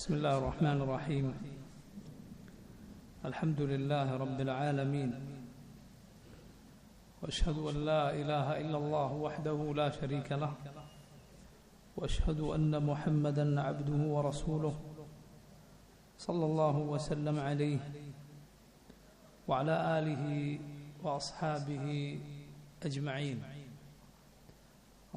بسم الله الرحمن الرحيم. الحمد لله رب العالمين، واشهد ان لا اله الا الله وحده لا شريك له، واشهد ان محمدا عبده ورسوله صلى الله وسلم عليه وعلى اله واصحابه اجمعين.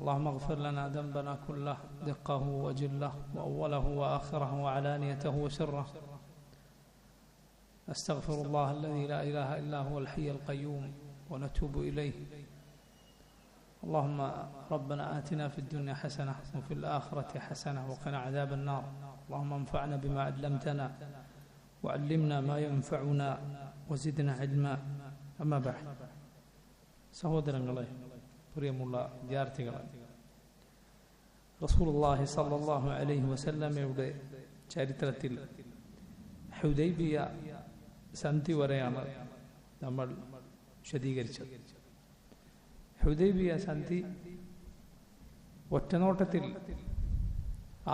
اللهم اغفر لنا ذنبنا كله، دقه وجله وأوله وآخره وعلانيته وسره. نستغفر الله الذي لا إله إلا هو الحي القيوم ونتوب إليه. اللهم ربنا آتنا في الدنيا حسنة وفي الآخرة حسنة وقنا عذاب النار. اللهم انفعنا بما علمتنا وعلمنا ما ينفعنا وزدنا علما. أما بعد، സഹോദരങ്ങളെ, പ്രിയമുള്ള വിദ്യാർത്ഥികളെ, റസൂലുള്ളാഹി സ്വല്ലല്ലാഹു അലൈഹി വസല്ലമയുടെ ചരിത്രത്തിൽ ഹുദൈബിയ സന്ധി വരെയാണ് നമ്മൾ വിശദീകരിച്ചത്. ഹുദൈബിയ സന്ധി ഒറ്റനോട്ടത്തിൽ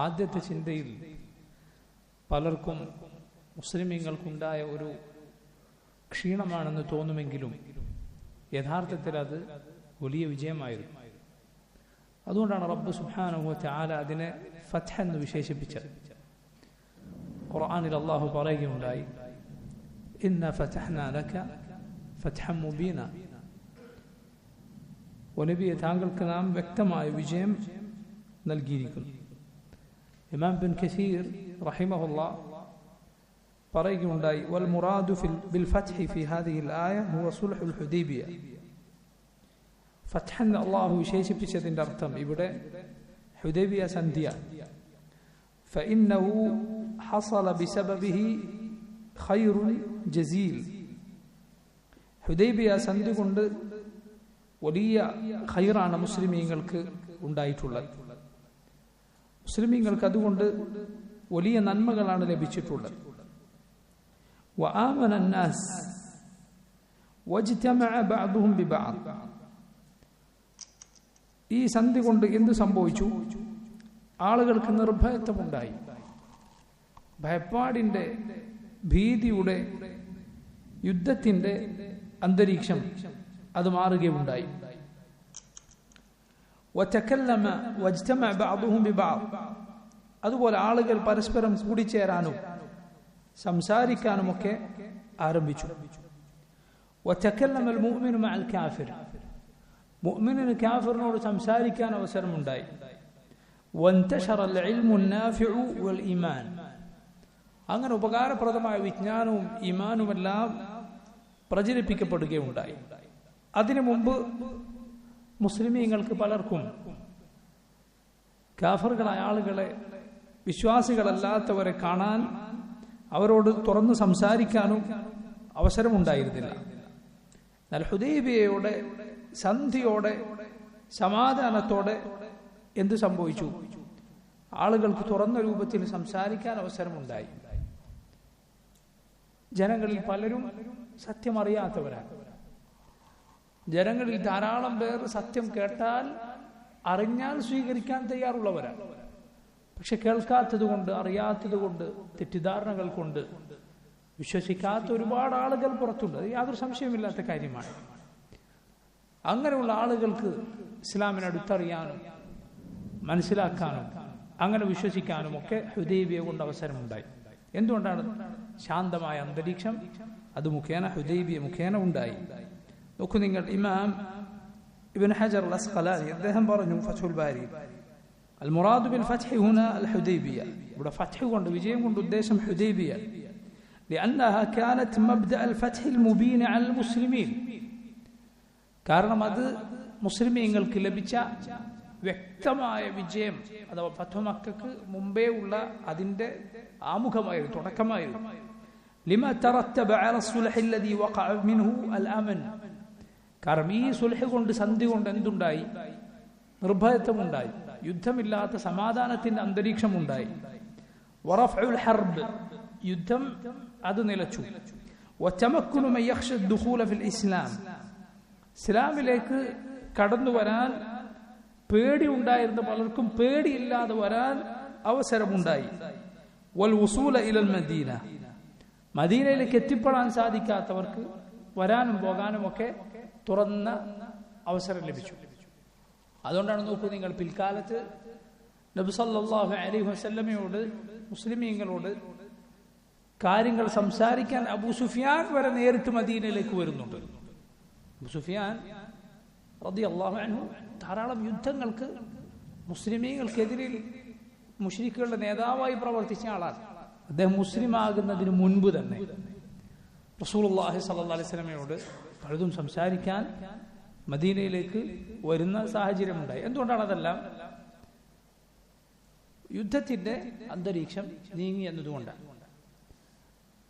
ആദ്യത്തെ ചിന്തയിൽ പലർക്കും മുസ്ലിമീങ്ങൾക്കുണ്ടായ ഒരു ക്ഷീണമാണെന്ന് തോന്നുമെങ്കിലും യഥാർത്ഥത്തിൽ അത് വലിയ വിജയമായിരുന്നു. അതുകൊണ്ടാണ് റബ്ബ് സുബ്ഹാനഹു വ തആല അതിനെ ഫത്ഹ് എന്ന് വിശേഷിപ്പിച്ചത്. ഖുർആനിൽ അല്ലാഹു പറയുകയുണ്ടായി, ഇന്ന ഫതഹ്നാ ലക ഫത്ഹൻ മുബീന. നബിയെ, താങ്കൾക്ക് നാം വ്യക്തമായ വിജയം നൽകിയിരിക്കുന്നു. ഇമാം ഇബ്നു കസീർ റഹിമഹുല്ലാഹ് പറയുകയുണ്ടായി, വൽ മുറാദു ബിൽ ഫത്ഹി ഫി ഹാദിഹിൽ ആയ ഹുവ സുൽഹുൽ ഹുദൈബിയ. ഫത്ഹ് എന്ന് അല്ലാഹു വിശേഷിപ്പിച്ചതിന്റെ അർത്ഥം ഇവിടെ ഹുദൈബിയ സന്ധിയാണ്. ഫഇന്നഹു ഹസല ബിസബബിഹി ഖൈറുൻ ജസീൽ. ഹുദൈബിയ സന്ധി കൊണ്ട് വലിയ ഖൈറാണ് മുസ്ലിമീങ്ങൾക്ക് ഉണ്ടായിട്ടുള്ളത്. മുസ്ലിമീങ്ങൾക്ക് അതുകൊണ്ട് വലിയ നന്മകളാണ് ലഭിച്ചിട്ടുള്ളത്. വആമന അന്നാസ് വജ്തമഅ ബഅദുഹും ബിബഅദ്. ഈ സന്ധി കൊണ്ട് എന്ത് സംഭവിച്ചു? ആളുകൾക്ക് നിർഭയത്വമുണ്ടായി. ഭയപ്പാടിന്റെ, ഭീതിയുടെ, യുദ്ധത്തിന്റെ അന്തരീക്ഷം അത് മാറുകയുണ്ടായി. വതകല്ലമ വജ്തമഅ ബഅദുഹും ബിബഅദ്. അതുപോലെ ആളുകൾ പരസ്പരം കൂടിച്ചേരാനും സംസാരിക്കാനുമൊക്കെ ആരംഭിച്ചു. വതകല്ലമൽ മുഅ്മിനു മഅൽ കാഫിർ. മുഅ്മിനിന് കാഫിറിനോട് സംസാരിക്കാൻ അവസരമുണ്ടായി. വന്തശറൽ ഇൽമുൻ നാഫിഉ വൽ ഈമാൻ. അങ്ങനെ ഉപകാരപ്രദമായ വിജ്ഞാനവും ഈമാനുമെല്ലാം പ്രചരിപ്പിക്കപ്പെടുകയുണ്ടായി. അതിനു മുമ്പ് മുസ്ലിമീങ്ങൾക്ക് പലർക്കും കാഫിറുകളായ ആളുകളെ, വിശ്വാസികളല്ലാത്തവരെ കാണാൻ, അവരോട് തുറന്ന് സംസാരിക്കാനും അവസരമുണ്ടായിരുന്നില്ല. എന്നാൽ ഹുദൈബിയയുടെ സന്ധിയോടെ, സമാധാനത്തോടെ എന്ത് സംഭവിച്ചു? ആളുകൾക്ക് തുറന്ന രൂപത്തിൽ സംസാരിക്കാൻ അവസരമുണ്ടായി. ജനങ്ങളിൽ പലരും സത്യം അറിയാത്തവരാണ്. ജനങ്ങളിൽ ധാരാളം പേർ സത്യം കേട്ടാൽ, അറിഞ്ഞാൽ സ്വീകരിക്കാൻ തയ്യാറുള്ളവരാണ്. പക്ഷെ കേൾക്കാത്തത് കൊണ്ട്, അറിയാത്തത് കൊണ്ട്, തെറ്റിദ്ധാരണകൾ കൊണ്ട് വിശ്വസിക്കാത്ത ഒരുപാട് ആളുകൾ പുറത്തുണ്ട്. അത് യാതൊരു സംശയമില്ലാത്ത കാര്യമാണ്. അങ്ങനെയുള്ള ആളുകൾക്ക് ഇസ്ലാമിനെ അടുത്തറിയാനും മനസ്സിലാക്കാനും അങ്ങനെ വിശ്വസിക്കാനും ഒക്കെ ഹുദൈബിയ കൊണ്ട് അവസരമുണ്ടായി. എന്തുകൊണ്ടാണ്? ശാന്തമായ അന്തരീക്ഷം അത് മുഖേന, ഹുദൈബിയ മുഖേന ഉണ്ടായി. നോക്കൂ നിങ്ങൾ, ഇമാം ഇബ്നു ഹജർ അൽ അസ്ഖലാനി അദ്ദേഹം പറഞ്ഞു ഫത്ഹുൽ ബാരി, അൽ മുറാദു ബിൽ ഫത്ഹി ഹുന അൽ ഹുദൈബിയ. ഇവിടെ ഫത്ഹ് കൊണ്ട്, വിജയം കൊണ്ട് ഉദ്ദേശം ഹുദൈബിയ. لأنها كانت مبدأ الفتح المبين على المسلمين. കാരണം അത് മുസ്ലിമീങ്ങൾക്ക് ലഭിച്ച വ്യക്തമായ വിജയം, അഥവാ ഫത്ഹു മക്കക്ക് മുമ്പേ ഉള്ള അതിന്റെ ആമുഖമായിരുന്നു, തുടക്കമായിരുന്നു. لما ترتب على الصلح الذي وقع منه الأمن. കാരണം ഈ സുൽഹ് കൊണ്ട്, സന്ധി കൊണ്ട് എന്തുണ്ടായി? നിർഭയത്വമുണ്ടായി, യുദ്ധമില്ലാത്ത സമാധാനത്തിന്റെ അന്തരീക്ഷം ഉണ്ടായി. വറഫഉൽ ഹർബ്, യുദ്ധം അത് നിലച്ചു. വതമക്കുനു മൻ യഖ്ശ ദുഖൂല ഫിൽ ഇസ്ലാം. ഇസ്ലാമിലേക്ക് കടന്നു വരാൻ പേടി ഉണ്ടായിരുന്ന പലർക്കും പേടിയില്ലാതെ വരാൻ അവസരമുണ്ടായി. വൽ വുസൂല ഇലൽ മദീന, മദീനയിലേക്ക് എത്തിപ്പെടാൻ സാധിക്കാത്തവർക്ക് വരാനും പോകാനും ഒക്കെ തുറന്ന അവസരം ലഭിച്ചു. അതുകൊണ്ടാണ് നോക്കൂ നിങ്ങൾ, പിൽക്കാലത്ത് നബി സല്ലല്ലാഹു അലൈഹി വസല്ലമയോട് മുസ്ലിമീങ്ങളോട് കാര്യങ്ങൾ സംസാരിക്കാൻ അബൂ സുഫിയാൻ വരെ നേരിട്ട് മദീനയിലേക്ക് വരുന്നുണ്ട്. അബൂ സുഫിയാൻ റളിയല്ലാഹു അൻഹു ധാരാളം യുദ്ധങ്ങൾക്ക് മുസ്ലിമീങ്ങൾക്കെതിരിൽ മുശ്രിക്കുകളുടെ നേതാവായി പ്രവർത്തിച്ച ആളാണ്. അദ്ദേഹം മുസ്ലിം ആകുന്നതിന് മുൻപ് തന്നെ റസൂലുള്ളാഹി സ്വല്ലല്ലാഹു അലൈഹി വസല്ലമയോട് പലതും സംസാരിക്കാൻ മദീനയിലേക്ക് വരുന്ന സാഹചര്യമുണ്ടായി. എന്തുകൊണ്ടാണ് അതെല്ലാം? യുദ്ധത്തിന്റെ അന്തരീക്ഷം നീങ്ങി എന്നതുകൊണ്ടാണ്.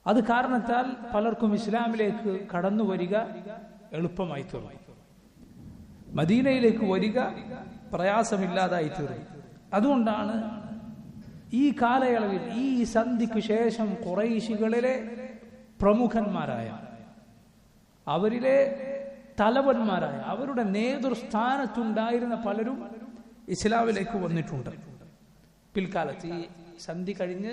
അത് കാരണത്താൽ പലർക്കും ഇസ്ലാമിലേക്ക് കടന്നു വരിക എളുപ്പമായി തീർന്നു, മദീനയിലേക്ക് വരിക പ്രയാസമില്ലാതായി തീർന്നു. അതുകൊണ്ടാണ് ഈ കാലയളവിൽ, ഈ സന്ധിക്ക് ശേഷം ഖുറൈശികളിലെ പ്രമുഖന്മാരായ, അവരിലെ തലവന്മാരായ, അവരുടെ നേതൃസ്ഥാനത്തുണ്ടായിരുന്ന പലരും ഇസ്ലാമിലേക്ക് വന്നിട്ടുണ്ട്. പിൽക്കാലത്ത് ഈ സന്ധി കഴിഞ്ഞ്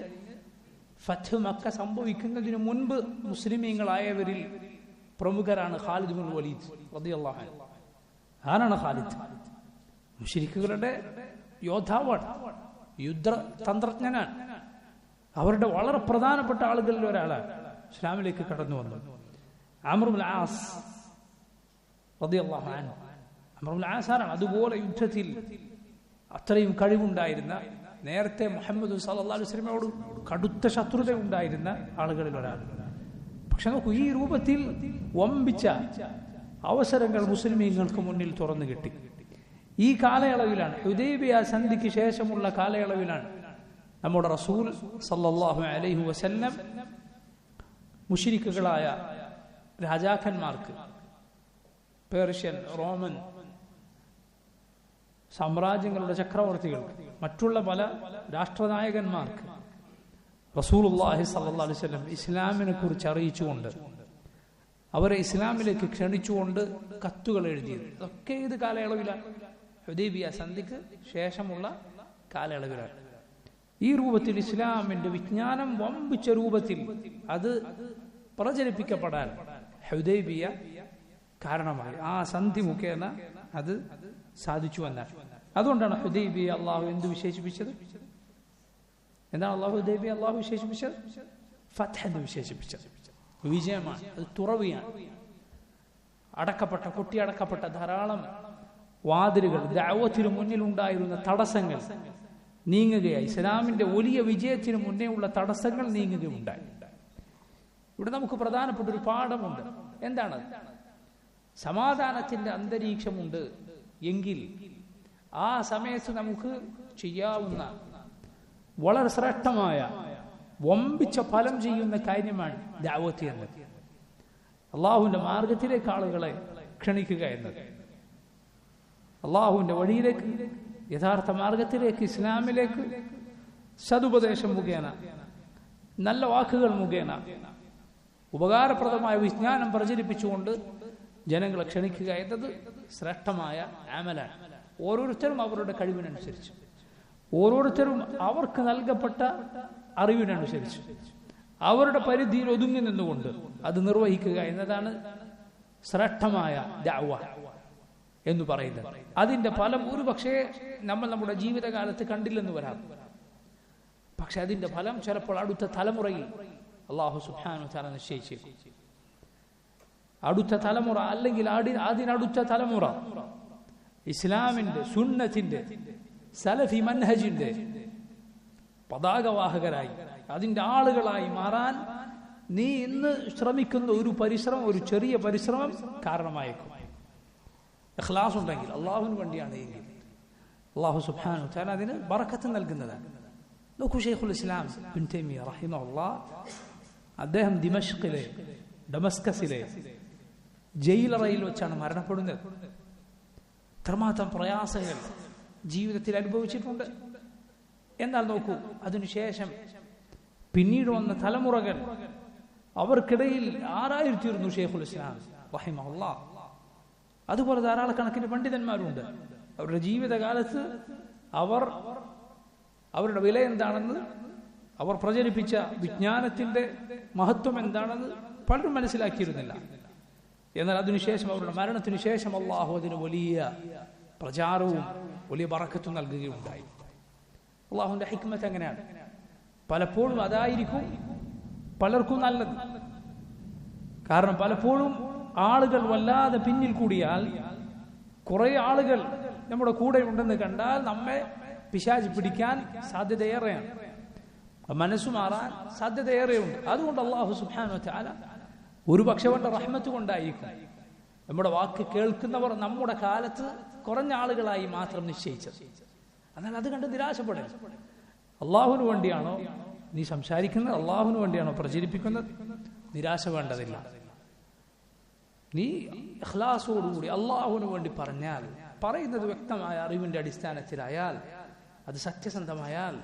ഫത്ഹ് മക്ക സംഭവിക്കുന്നതിന് മുൻപ് മുസ്ലിമീങ്ങളായവരിൽ പ്രമുഖരാണ് ഖാലിദ് ഇബ്നുൽ വലീദ് റളിയല്ലാഹു അൻഹു. ആരാണ് ഖാലിദ്? മുശ്രിക്കുകളുടെ യോദ്ധാവാണ്, യുദ്ധ തന്ത്രജ്ഞനാണ്. അവരുടെ വളരെ പ്രധാനപ്പെട്ട ആളുകളിൽ ഒരാളാണ് ഇസ്ലാമിലേക്ക് കടന്നു വന്നത്. അംർ ഇബ്നുൽ ആസ് റളിയല്ലാഹു അൻഹു. അംർ ഇബ്നുൽ ആസ് ആണ് അതുപോലെ യുദ്ധത്തിൽ അത്രയും കഴിവുണ്ടായിരുന്ന, നേരത്തെ മുഹമ്മദ് സല്ലല്ലാഹു അലൈഹി വസല്ലമയോട് കടുത്ത ശത്രുത ഉണ്ടായിരുന്ന ആളുകളിൽ ഒരാൾ. പക്ഷെ നോക്കൂ, ഈ രൂപത്തിൽ വമ്പിച്ച അവസരങ്ങൾ മുസ്ലിമീങ്ങൾക്ക് മുന്നിൽ തുറന്നു കിട്ടി. ഈ കാലയളവിലാണ്, ഹുദൈബിയ സന്ധിക്ക് ശേഷമുള്ള കാലയളവിലാണ് നമ്മുടെ റസൂൽ സല്ലല്ലാഹു അലൈഹി വസല്ലം മുശ്രിക്കുകളായ രാജാക്കന്മാർക്ക്, പേർഷ്യൻ, റോമൻ സാമ്രാജ്യങ്ങളുടെ ചക്രവർത്തികൾക്ക്, മറ്റുള്ള പല രാഷ്ട്രനായകന്മാർക്ക് റസൂലുള്ളാഹി സ്വല്ലല്ലാഹു അലൈഹി വസല്ലം ഇസ്ലാമിനെ കുറിച്ച് അറിയിച്ചുകൊണ്ട്, അവരെ ഇസ്ലാമിലേക്ക് ക്ഷണിച്ചുകൊണ്ട് കത്തുകൾ എഴുതിയത്. ഇതൊക്കെ ഏത് കാലയളവിലാണ്? ഹുദൈബിയ സന്ധിക്ക് ശേഷമുള്ള കാലയളവിലാണ്. ഈ രൂപത്തിൽ ഇസ്ലാമിന്റെ വിജ്ഞാനം വമ്പിച്ച രൂപത്തിൽ അത് പ്രചരിപ്പിക്കപ്പെടാൻ ഹുദൈബിയ കാരണമായി. ആ സന്ധി മുഖേന അത് സാധിച്ചു എന്നാണ്. അതുകൊണ്ടാണ് ഹുദൈബിയ അള്ളാഹു എന്ത് വിശേഷിപ്പിച്ചത്? എന്താണ് ഹുദൈബിയ അള്ളാഹു വിശേഷിപ്പിച്ചത്? ഫത്ഹ് എന്ന് വിശേഷിപ്പിച്ചത്. വിജയമാണ്, അത് തുറവിയാണ്. കൊട്ടിയടക്കപ്പെട്ട ധാരാളം വാതിലുകൾ, ദഅവത്തിന് മുന്നിലുണ്ടായിരുന്ന തടസ്സങ്ങൾ നീങ്ങുകയായി. ഇസ്ലാമിന്റെ വലിയ വിജയത്തിന് മുന്നേ ഉള്ള തടസ്സങ്ങൾ നീങ്ങുകയുണ്ടായി. ഇവിടെ നമുക്ക് പ്രധാനപ്പെട്ട ഒരു പാഠമുണ്ട്. എന്താണ്? സമാധാനത്തിന്റെ അന്തരീക്ഷമുണ്ട് എങ്കിൽ ആ സമയത്ത് നമുക്ക് ചെയ്യാവുന്ന വളരെ ശ്രേഷ്ഠമായ വമ്പിച്ച ഫലം ചെയ്യുന്ന കാര്യമാണ് ദഅവത്ത് എന്നത്. അള്ളാഹുവിന്റെ മാർഗത്തിലേക്ക് ആളുകളെ ക്ഷണിക്കുക എന്നത്, അള്ളാഹുവിന്റെ വഴിയിലേക്ക്, യഥാർത്ഥ മാർഗത്തിലേക്ക്, ഇസ്ലാമിലേക്ക് സതുപദേശം മുഖേന, നല്ല വാക്കുകൾ മുഖേന, ഉപകാരപ്രദമായ വിജ്ഞാനം പ്രചരിപ്പിച്ചുകൊണ്ട് ജനങ്ങളെ ക്ഷണിക്കുക എന്നത് ശ്രേഷ്ഠമായ അമലാണ്. ഓരോരുത്തരും അവരുടെ കഴിവിനനുസരിച്ച്, ഓരോരുത്തരും അവർക്ക് നൽകപ്പെട്ട അറിവിനനുസരിച്ച്, അവരുടെ പരിധിയിൽ ഒതുങ്ങി നിന്നുകൊണ്ട് അത് നിർവഹിക്കുക എന്നതാണ് ശ്രേഷ്ഠമായ ദഅവ എന്ന് പറയുന്നത്. അതിന്റെ ഫലം ഒരുപക്ഷേ നമ്മൾ നമ്മുടെ ജീവിതകാലത്ത് കണ്ടില്ലെന്ന് വരാം. പക്ഷെ അതിന്റെ ഫലം ചിലപ്പോൾ അടുത്ത തലമുറയിൽ അല്ലാഹു സുബ്ഹാനഹു വ തആല നിശ്ചയിച്ചേക്കും. അടുത്ത തലമുറ, അല്ലെങ്കിൽ അതിനടുത്ത തലമുറ ഇസ്ലാമിന്റെ, സുന്നത്തിന്റെ, സലഫി മൻഹജിന്റെ പതാകവാഹകരായി, അതിന്റെ ആളുകളായി മാറാൻ നീ ഇന്ന് ശ്രമിക്കുന്ന ഒരു പരിശ്രമം, ഒരു ചെറിയ പരിശ്രമം കാരണമായേക്കും. ഇഖ്ലാസ് ഉണ്ടെങ്കിൽ, അള്ളാഹുവിന് വേണ്ടിയാണ് എങ്കിൽ, അല്ലാഹു സുബ്ഹാനഹു വ തആല അതിന് ബറക്കത്ത് നൽകുന്നതാണ്. നോക്കൂ, ശൈഖുൽ ഇസ്ലാം ഇബ്നു തൈമിയ്യ റഹിമഹുല്ലാഹ്, അദ്ദേഹം ഡമസ്കസിലെ ജയിലറയിൽ വെച്ചാണ് മരണപ്പെടുന്നത്. എത്രമാത്രം പ്രയാസങ്ങൾ ജീവിതത്തിൽ അനുഭവിച്ചിട്ടുണ്ട്. എന്നാൽ നോക്കൂ, അതിനുശേഷം പിന്നീട് വന്ന തലമുറകൾ, അവർക്കിടയിൽ ആരായിത്തീർന്നു ശൈഖുൽ ഇസ്ലാം റഹിമഹുല്ലാഹ്. അതുപോലെ ധാരാളക്കണക്കിന് പണ്ഡിതന്മാരുണ്ട്. അവരുടെ ജീവിതകാലത്ത് അവരുടെ വില എന്താണെന്ന് അവർ പ്രചരിപ്പിച്ച വിജ്ഞാനത്തിന്റെ മഹത്വം എന്താണെന്ന് പലരും മനസ്സിലാക്കിയിരുന്നില്ല. എന്നാൽ അതിനുശേഷം അവരുടെ മരണത്തിനു ശേഷം അള്ളാഹു അതിന് വലിയ പ്രചാരവും വലിയ ബറക്കത്തും നൽകുകയുണ്ടായി. അള്ളാഹുവിന്റെ ഹിക്മത്ത് എങ്ങനെയാണ്? പലപ്പോഴും അതായിരിക്കും പലർക്കും നല്ലത്. കാരണം പലപ്പോഴും ആളുകൾ വല്ലാതെ പിന്നിൽ കൂടിയാൽ, കുറെ ആളുകൾ നമ്മുടെ കൂടെ ഉണ്ടെന്ന് കണ്ടാൽ നമ്മെ പിശാച് പിടിക്കാൻ സാധ്യതയേറെയാണ്, മനസ്സു മാറാൻ സാധ്യതയേറെയുണ്ട്. അതുകൊണ്ട് അല്ലാഹു സുബ്ഹാനഹു വ തആല ഒരു പക്ഷെ അവന്റെ റഹ്മത്ത് കൊണ്ടായിരിക്കും നമ്മുടെ വാക്ക് കേൾക്കുന്നവർ നമ്മുടെ കാലത്ത് കുറഞ്ഞ ആളുകളായി മാത്രം നിശ്ചയിച്ചത്. എന്നാൽ അത് കണ്ട് നിരാശപ്പെടരുത്. അള്ളാഹുവിന് വേണ്ടിയാണോ നീ സംസാരിക്കുന്നത്, അള്ളാഹുവിന് വേണ്ടിയാണോ പ്രചരിപ്പിക്കുന്നത്, നിരാശ വേണ്ടതില്ല. നീ ഇഖ്ലാസോടുകൂടി അള്ളാഹുവിന് വേണ്ടി പറഞ്ഞാൽ, പറയുന്നത് വ്യക്തമായ അറിവിന്റെ അടിസ്ഥാനത്തിലായാൽ, അത് സത്യസന്ധമായാൽ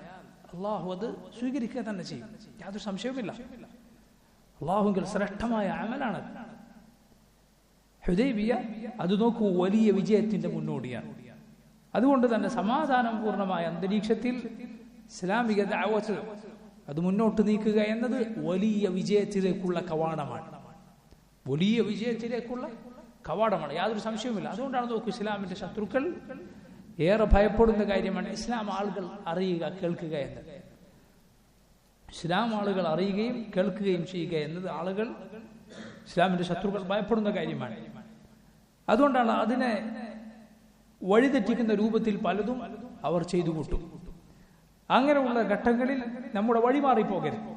അള്ളാഹു അത് സ്വീകരിക്കുക തന്നെ ചെയ്യും. യാതൊരു സംശയവുമില്ല. അള്ളാഹുവിൽ ശ്രേഷ്ഠമായ അമലാണ് ഹുദൈബിയ. അത് നോക്കൂ, വലിയ വിജയത്തിന്റെ മുന്നോടിയാണ്. അതുകൊണ്ട് തന്നെ സമാധാനം പൂർണ്ണമായ അന്തരീക്ഷത്തിൽ ഇസ്ലാമിക ദഅവത്ത് അത് മുന്നോട്ട് നീക്കുക എന്നത് വലിയ വിജയത്തിലേക്കുള്ള കവാടമാണ്. വലിയ വിജയത്തിലേക്കുള്ള കവാടമാണ്, യാതൊരു സംശയവുമില്ല. അതുകൊണ്ടാണ് നോക്കൂ, ഇസ്ലാമിന്റെ ശത്രുക്കൾ ഏറെ ഭയപ്പെടുന്ന കാര്യമാണ് ഇസ്ലാം ആളുകൾ അറിയുക, കേൾക്കുക എന്നത്. ഇസ്ലാം ആളുകൾ അറിയുകയും കേൾക്കുകയും ചെയ്യുക എന്നത് ആളുകൾ, ഇസ്ലാമിന്റെ ശത്രുക്കൾ ഭയപ്പെടുന്ന കാര്യമാണ്. അതുകൊണ്ടാണ് അതിനെ വഴിതെറ്റിക്കുന്ന രൂപത്തിൽ പലതും അവർ ചെയ്തു കൂട്ടും. അങ്ങനെയുള്ള ഘട്ടങ്ങളിൽ നമ്മുടെ വഴി മാറിപ്പോകരുത്.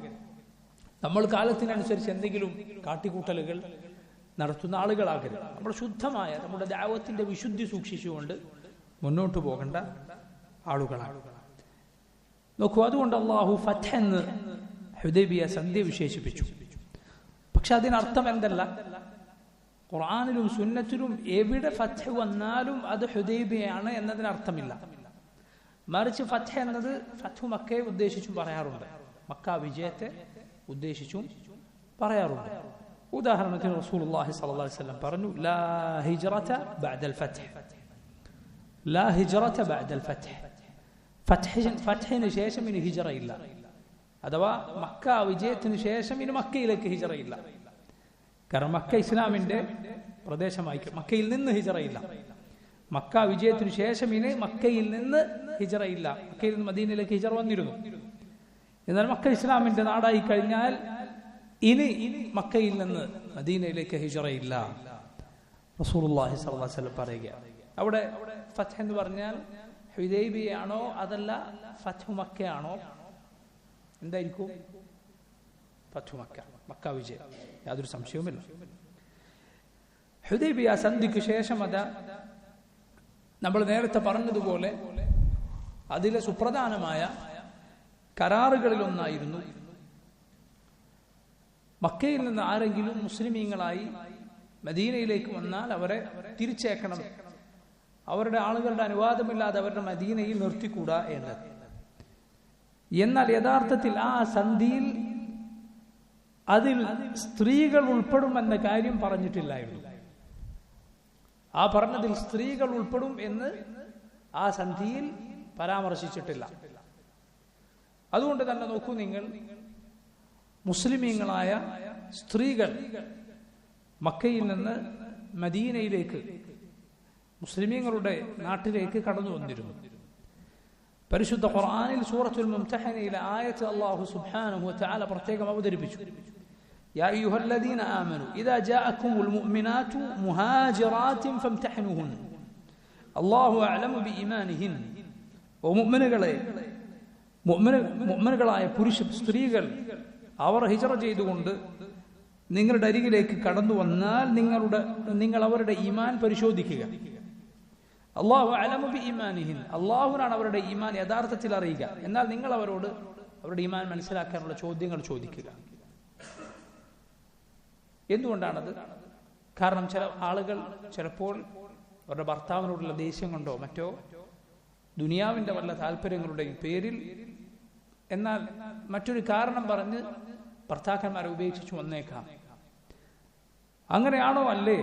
നമ്മൾ കാലത്തിനനുസരിച്ച് എന്തെങ്കിലും കാട്ടിക്കൂട്ടലുകൾ നടത്തുന്ന ആളുകളാകരുത്. നമ്മൾ ശുദ്ധമായ നമ്മുടെ ദഅവത്തിന്റെ വിശുദ്ധി സൂക്ഷിച്ചുകൊണ്ട് മുന്നോട്ട് പോകേണ്ട ആളുകളാണ്. നോക്കൂ, അതുകൊണ്ട് അല്ലാഹു ഫത്ഹ് എന്ന് ഹുദൈബിയ സന്ധി വിശേഷിപ്പിച്ചു. പക്ഷെ അതിനർത്ഥം എന്തല്ല? ഖുർആനിലും സുന്നത്തിലും എവിടെ ഫത്ഹ് വന്നാലും അത് ഹുദൈബിയാണ് എന്നതിനർത്ഥമില്ല. മറിച്ച് ഫത്ഹ് എന്നത് ഫത്ഹു മക്കയെ ഉദ്ദേശിച്ചും പറയാറുണ്ട്, മക്ക വിജയത്തെ ഉദ്ദേശിച്ചും പറയാറുണ്ട്. ഉദാഹരണത്തിന് റസൂലുള്ളാഹി സ്വല്ലല്ലാഹു അലൈഹി വസല്ലം പറഞ്ഞു, ലാ ഹിജ്റത ബഅദൽ ഫത്ഹ്, ലാ ഹിജ്റത ബഅദൽ ഫത്ഹ്. ഫത്ഹിന് ശേഷം ഇനി ഹിജ്റ ഇല്ല. അഥവാ മക്ക വിജയത്തിന് ശേഷം ഇനി മക്കയിലേക്ക് ഹിജ്റ ഇല്ല. കാരണം മക്ക ഇസ്ലാമിന്റെ പ്രദേശമായി, മക്കയിൽ നിന്ന് ഹിജ്റ ഇല്ല. മക്ക വിജയത്തിനു ശേഷം ഇനി മക്കയിൽ നിന്ന് ഹിജ്റ ഇല്ല. മക്കയിൽ നിന്ന് മദീനയിലേക്ക് ഹിജ്റ വന്നിരുന്നു. എന്നാൽ മക്ക ഇസ്ലാമിന്റെ നാടായി കഴിഞ്ഞാൽ ഇനി മക്കയിൽ നിന്ന് മദീനയിലേക്ക് ഹിജ്റ ഇല്ല. റസൂലുള്ളാഹി സ്വല്ലല്ലാഹു അലൈഹി വസല്ലം പറയുക. അവിടെ ഫത്ഹ് എന്ന് പറഞ്ഞാൽ ഹുദൈബിയാണോ അതല്ല ഫത്ഹു മക്കയാണോ? എന്തായിരിക്കും? ഫത്ഹു മക്ക, മക്ക വിജയം, യാതൊരു സംശയവുമില്ല. ഹുദൈബിയ സന്ധിക്ക് ശേഷം അത് നമ്മൾ നേരത്തെ പറഞ്ഞതുപോലെ അതിലെ സുപ്രധാനമായ കരാറുകളിലൊന്നായിരുന്നു മക്കയിൽ നിന്ന് ആരെങ്കിലും മുസ്ലിമീങ്ങളായി മദീനയിലേക്ക് വന്നാൽ അവരെ തിരിച്ചേക്കണം, അവരുടെ ആളുകളുടെ അനുവാദമില്ലാതെ അവരുടെ മദീനയിൽ നിർത്തിക്കൂടാ എന്നത്. എന്നാൽ യഥാർത്ഥത്തിൽ ആ സന്ധിയിൽ അതിൽ സ്ത്രീകൾ ഉൾപ്പെടുമെന്ന കാര്യം പറഞ്ഞിട്ടില്ലായിരുന്നു. ആ പറഞ്ഞതിൽ സ്ത്രീകൾ ഉൾപ്പെടും എന്ന് ആ സന്ധിയിൽ പരാമർശിച്ചിട്ടില്ല. അതുകൊണ്ട് തന്നെ നോക്കൂ നിങ്ങൾ, മുസ്ലിമീങ്ങളായ സ്ത്രീകൾ മക്കയിൽ നിന്ന് മദീനയിലേക്ക്, മുസ്ലിമീങ്ങളുടെ നാട്ടിലേക്ക് കടന്നു വന്നിരുന്നു. പരിശുദ്ധ ഖുർആനിൽ സൂറത്തുൽ മുംതഹനയിലെ ആയത്ത് അല്ലാഹു സുബ്ഹാനഹു വ തആല പ്രത്യേകം അവതരിപ്പിച്ചു. യാ അയ്യുഹല്ലദീന ആമനു ഇദാ ജാഅകുമുൽ മുഅ്മിനാതു മുഹാജിറാത്തിൻ ഫംതഹ്നുഹുൻ അല്ലാഹു അഅലമു ബിഈമാനിഹിൻ. ഓ മുഅ്മിനുകളായ പുരുഷ സ്ത്രീകൾ അവർ ഹിജ്റ ചെയ്തുകൊണ്ട് നിങ്ങളുടെ അരികിലേക്ക് കടന്നു വന്നാൽ നിങ്ങൾ അവരുടെ ഈമാൻ പരിശോധിക്കുക. അല്ലാഹു അഅലമു ബിഈമാനിഹിൻ, അല്ലാഹുവാണ് അവരുടെ ഈമാൻ യഥാർത്ഥത്തിൽ അറിയുക. എന്നാൽ നിങ്ങൾ അവരോട് അവരുടെ ഈമാൻ മനസ്സിലാക്കാനുള്ള ചോദ്യങ്ങൾ ചോദിക്കുക. എന്തുകൊണ്ടാണത്? കാരണം ചില ആളുകൾ ചിലപ്പോൾ അവരുടെ ഭർത്താവിനോടുള്ള ദേഷ്യം കൊണ്ടോ മറ്റോ ദുനിയാവിന്റെ വല്ല താല്പര്യങ്ങളുടെയും പേരിൽ, എന്നാൽ മറ്റൊരു കാരണം പറഞ്ഞ് ഭർത്താക്കന്മാരെ ഉപേക്ഷിച്ചു വന്നേക്കാം. അങ്ങനെയാണോ അല്ലേ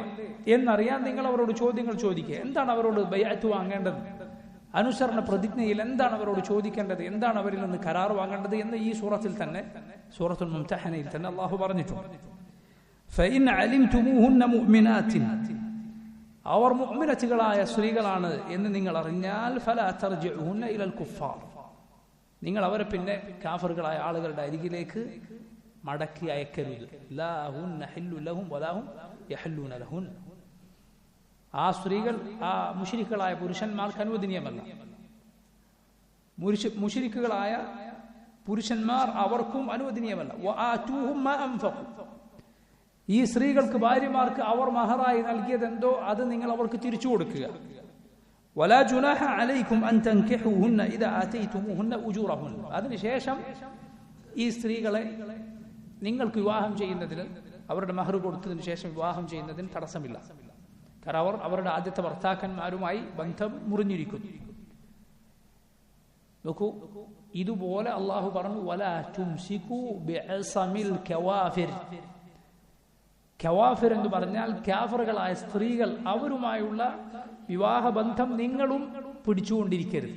എന്നറിയാൻ നിങ്ങൾ അവരോട് ചോദ്യങ്ങൾ ചോദിക്കുക. എന്താണ് അവരോട് ബൈഅത്ത് വാങ്ങേണ്ടത്, അനുസരണ പ്രതിജ്ഞയിൽ എന്താണ് അവരോട് ചോദിക്കേണ്ടത്, എന്താണ് അവരിൽ നിന്ന് കരാർ വാങ്ങേണ്ടത് എന്ന് ഈ സൂറത്തിൽ തന്നെ, സൂറത്തുൽ മുംതഹനയിൽ തന്നെ അള്ളാഹു പറഞ്ഞിട്ടുണ്ട്. ഫഇൻ അലിംതുമൂഹുന്ന മുഅ്മിനാത്തിൻ, അവർ മുഅ്മിനത്തുകളായ സ്ത്രീകളാണ് എന്ന് നിങ്ങൾ അറിഞ്ഞാൽ, ഫലാ തർജിഉഹുന്ന ഇലൽ കുഫാർ, നിങ്ങൾ അവരെ പിന്നെ കാഫറുകളായ ആളുകളുടെ അരികിലേക്ക് മടക്കി അയക്കരുത്. ലാ ഹുന്ന ഹില്ലു ലഹും വലാ ഹും യഹല്ലൂന ലഹുൻ, ആ സ്ത്രീകൾ ആ മുശ്രിക്കുകളായ പുരുഷന്മാർക്ക് അനുവദനീയമല്ല. മുശ്രിക്കുകളായ പുരുഷന്മാർ അവർക്കും അനുവദനീയമല്ല. വആതൂഹും മാ അൻഫഖു, ഈ സ്ത്രീകൾക്ക് ഭാര്യമാർക്ക് അവർ മഹറായി നൽകിയതെന്തോ അത് നിങ്ങൾ അവർക്ക് തിരിച്ചു കൊടുക്കുക. വലാ ജുനാഹ അലൈക്കും അൻ തൻകിഹൂഹുന്ന ഇദാ ആതൈതുമൂഹുന്ന ഉജൂറഹുന്ന, അതിനുശേഷം ഈ സ്ത്രീകളെ നിങ്ങൾക്ക് വിവാഹം ചെയ്യുന്നതിന്, അവരുടെ മഹർ കൊടുത്തതിന് ശേഷം വിവാഹം ചെയ്യുന്നതിന് തടസ്സമില്ല. കാരണം അവർ അവരുടെ ആദ്യത്തെ ഭർത്താക്കന്മാരുമായി ബന്ധം മുറിഞ്ഞിരിക്കുന്നു. നോക്കൂ, ഇതുപോലെ അള്ളാഹു പറഞ്ഞു വലാ തുംസികൂ ബിഅസമിൽ കവാഫിർ. കവാഫിർ എന്ന് പറഞ്ഞാൽ കാഫറുകളായ സ്ത്രീകൾ, അവരുമായുള്ള വിവാഹബന്ധം നിങ്ങളും പിടിച്ചുകൊണ്ടിരിക്കരുത്.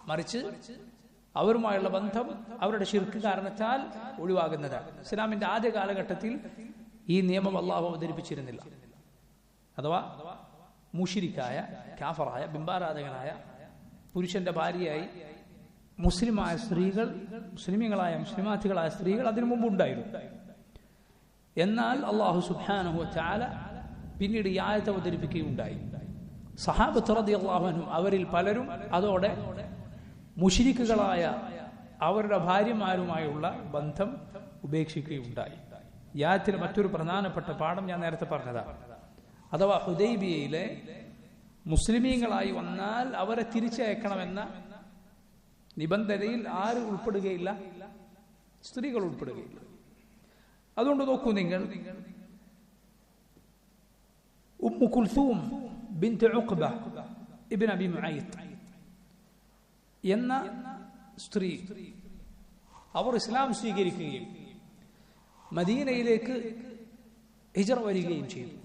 മറിച്ച് അവരുമായുള്ള ബന്ധം അവരുടെ ശിർക്ക് കാരണത്താൽ ഒഴിവാകുന്നതാണ്. ഇസ്ലാമിന്റെ ആദ്യ കാലഘട്ടത്തിൽ ഈ നിയമം അള്ളാഹു അവതരിപ്പിച്ചിരുന്നില്ല. അഥവാ മുശ്രിക്കായ കാഫറായ ബിംബാരാധകനായ പുരുഷന്റെ ഭാര്യയായി മുസ്ലിമായ സ്ത്രീകൾ, മുസ്ലിമീങ്ങളായ മുസ്ലിമാത്തികളായ സ്ത്രീകൾ അതിനു മുമ്പ് ഉണ്ടായിരുന്നു. എന്നാൽ അള്ളാഹു സുബ്ഹാനഹു വതആല പിന്നീട് ഈ ആയത്ത് അവതരിപ്പിക്കുകയുണ്ടായി. സഹാബത്ത് റളിയല്ലാഹു അൻഹും അവരിൽ പലരും അതോടെ മുശ്രിക്കുകളായ അവരുടെ ഭാര്യമാരുമായുള്ള ബന്ധം ഉപേക്ഷിക്കുകയുണ്ടായി. ഈ ആയത്തിലെ മറ്റൊരു പ്രധാനപ്പെട്ട പാഠം ഞാൻ നേരത്തെ പറഞ്ഞതാണ്. അഥവാ ഹുദൈബിയയിലെ മുസ്ലിമീങ്ങളായി വന്നാൽ അവരെ തിരിച്ചയക്കണമെന്ന നിബന്ധനയിൽ ആര് ഉൾപ്പെടുകയില്ല? സ്ത്രീകൾ ഉൾപ്പെടുകയില്ല. അതുകൊണ്ട് നോക്കൂ നിങ്ങൾ, ഉമ്മു കുൽസൂം ബിൻത് ഉഖ്ബ ഇബ്നു അബി മുഅയ്ത്ത് എന്ന സ്ത്രീ, അവർ ഇസ്ലാം സ്വീകരിക്കുകയും മദീനയിലേക്ക് ഹിജ്റ വരികയും ചെയ്തു.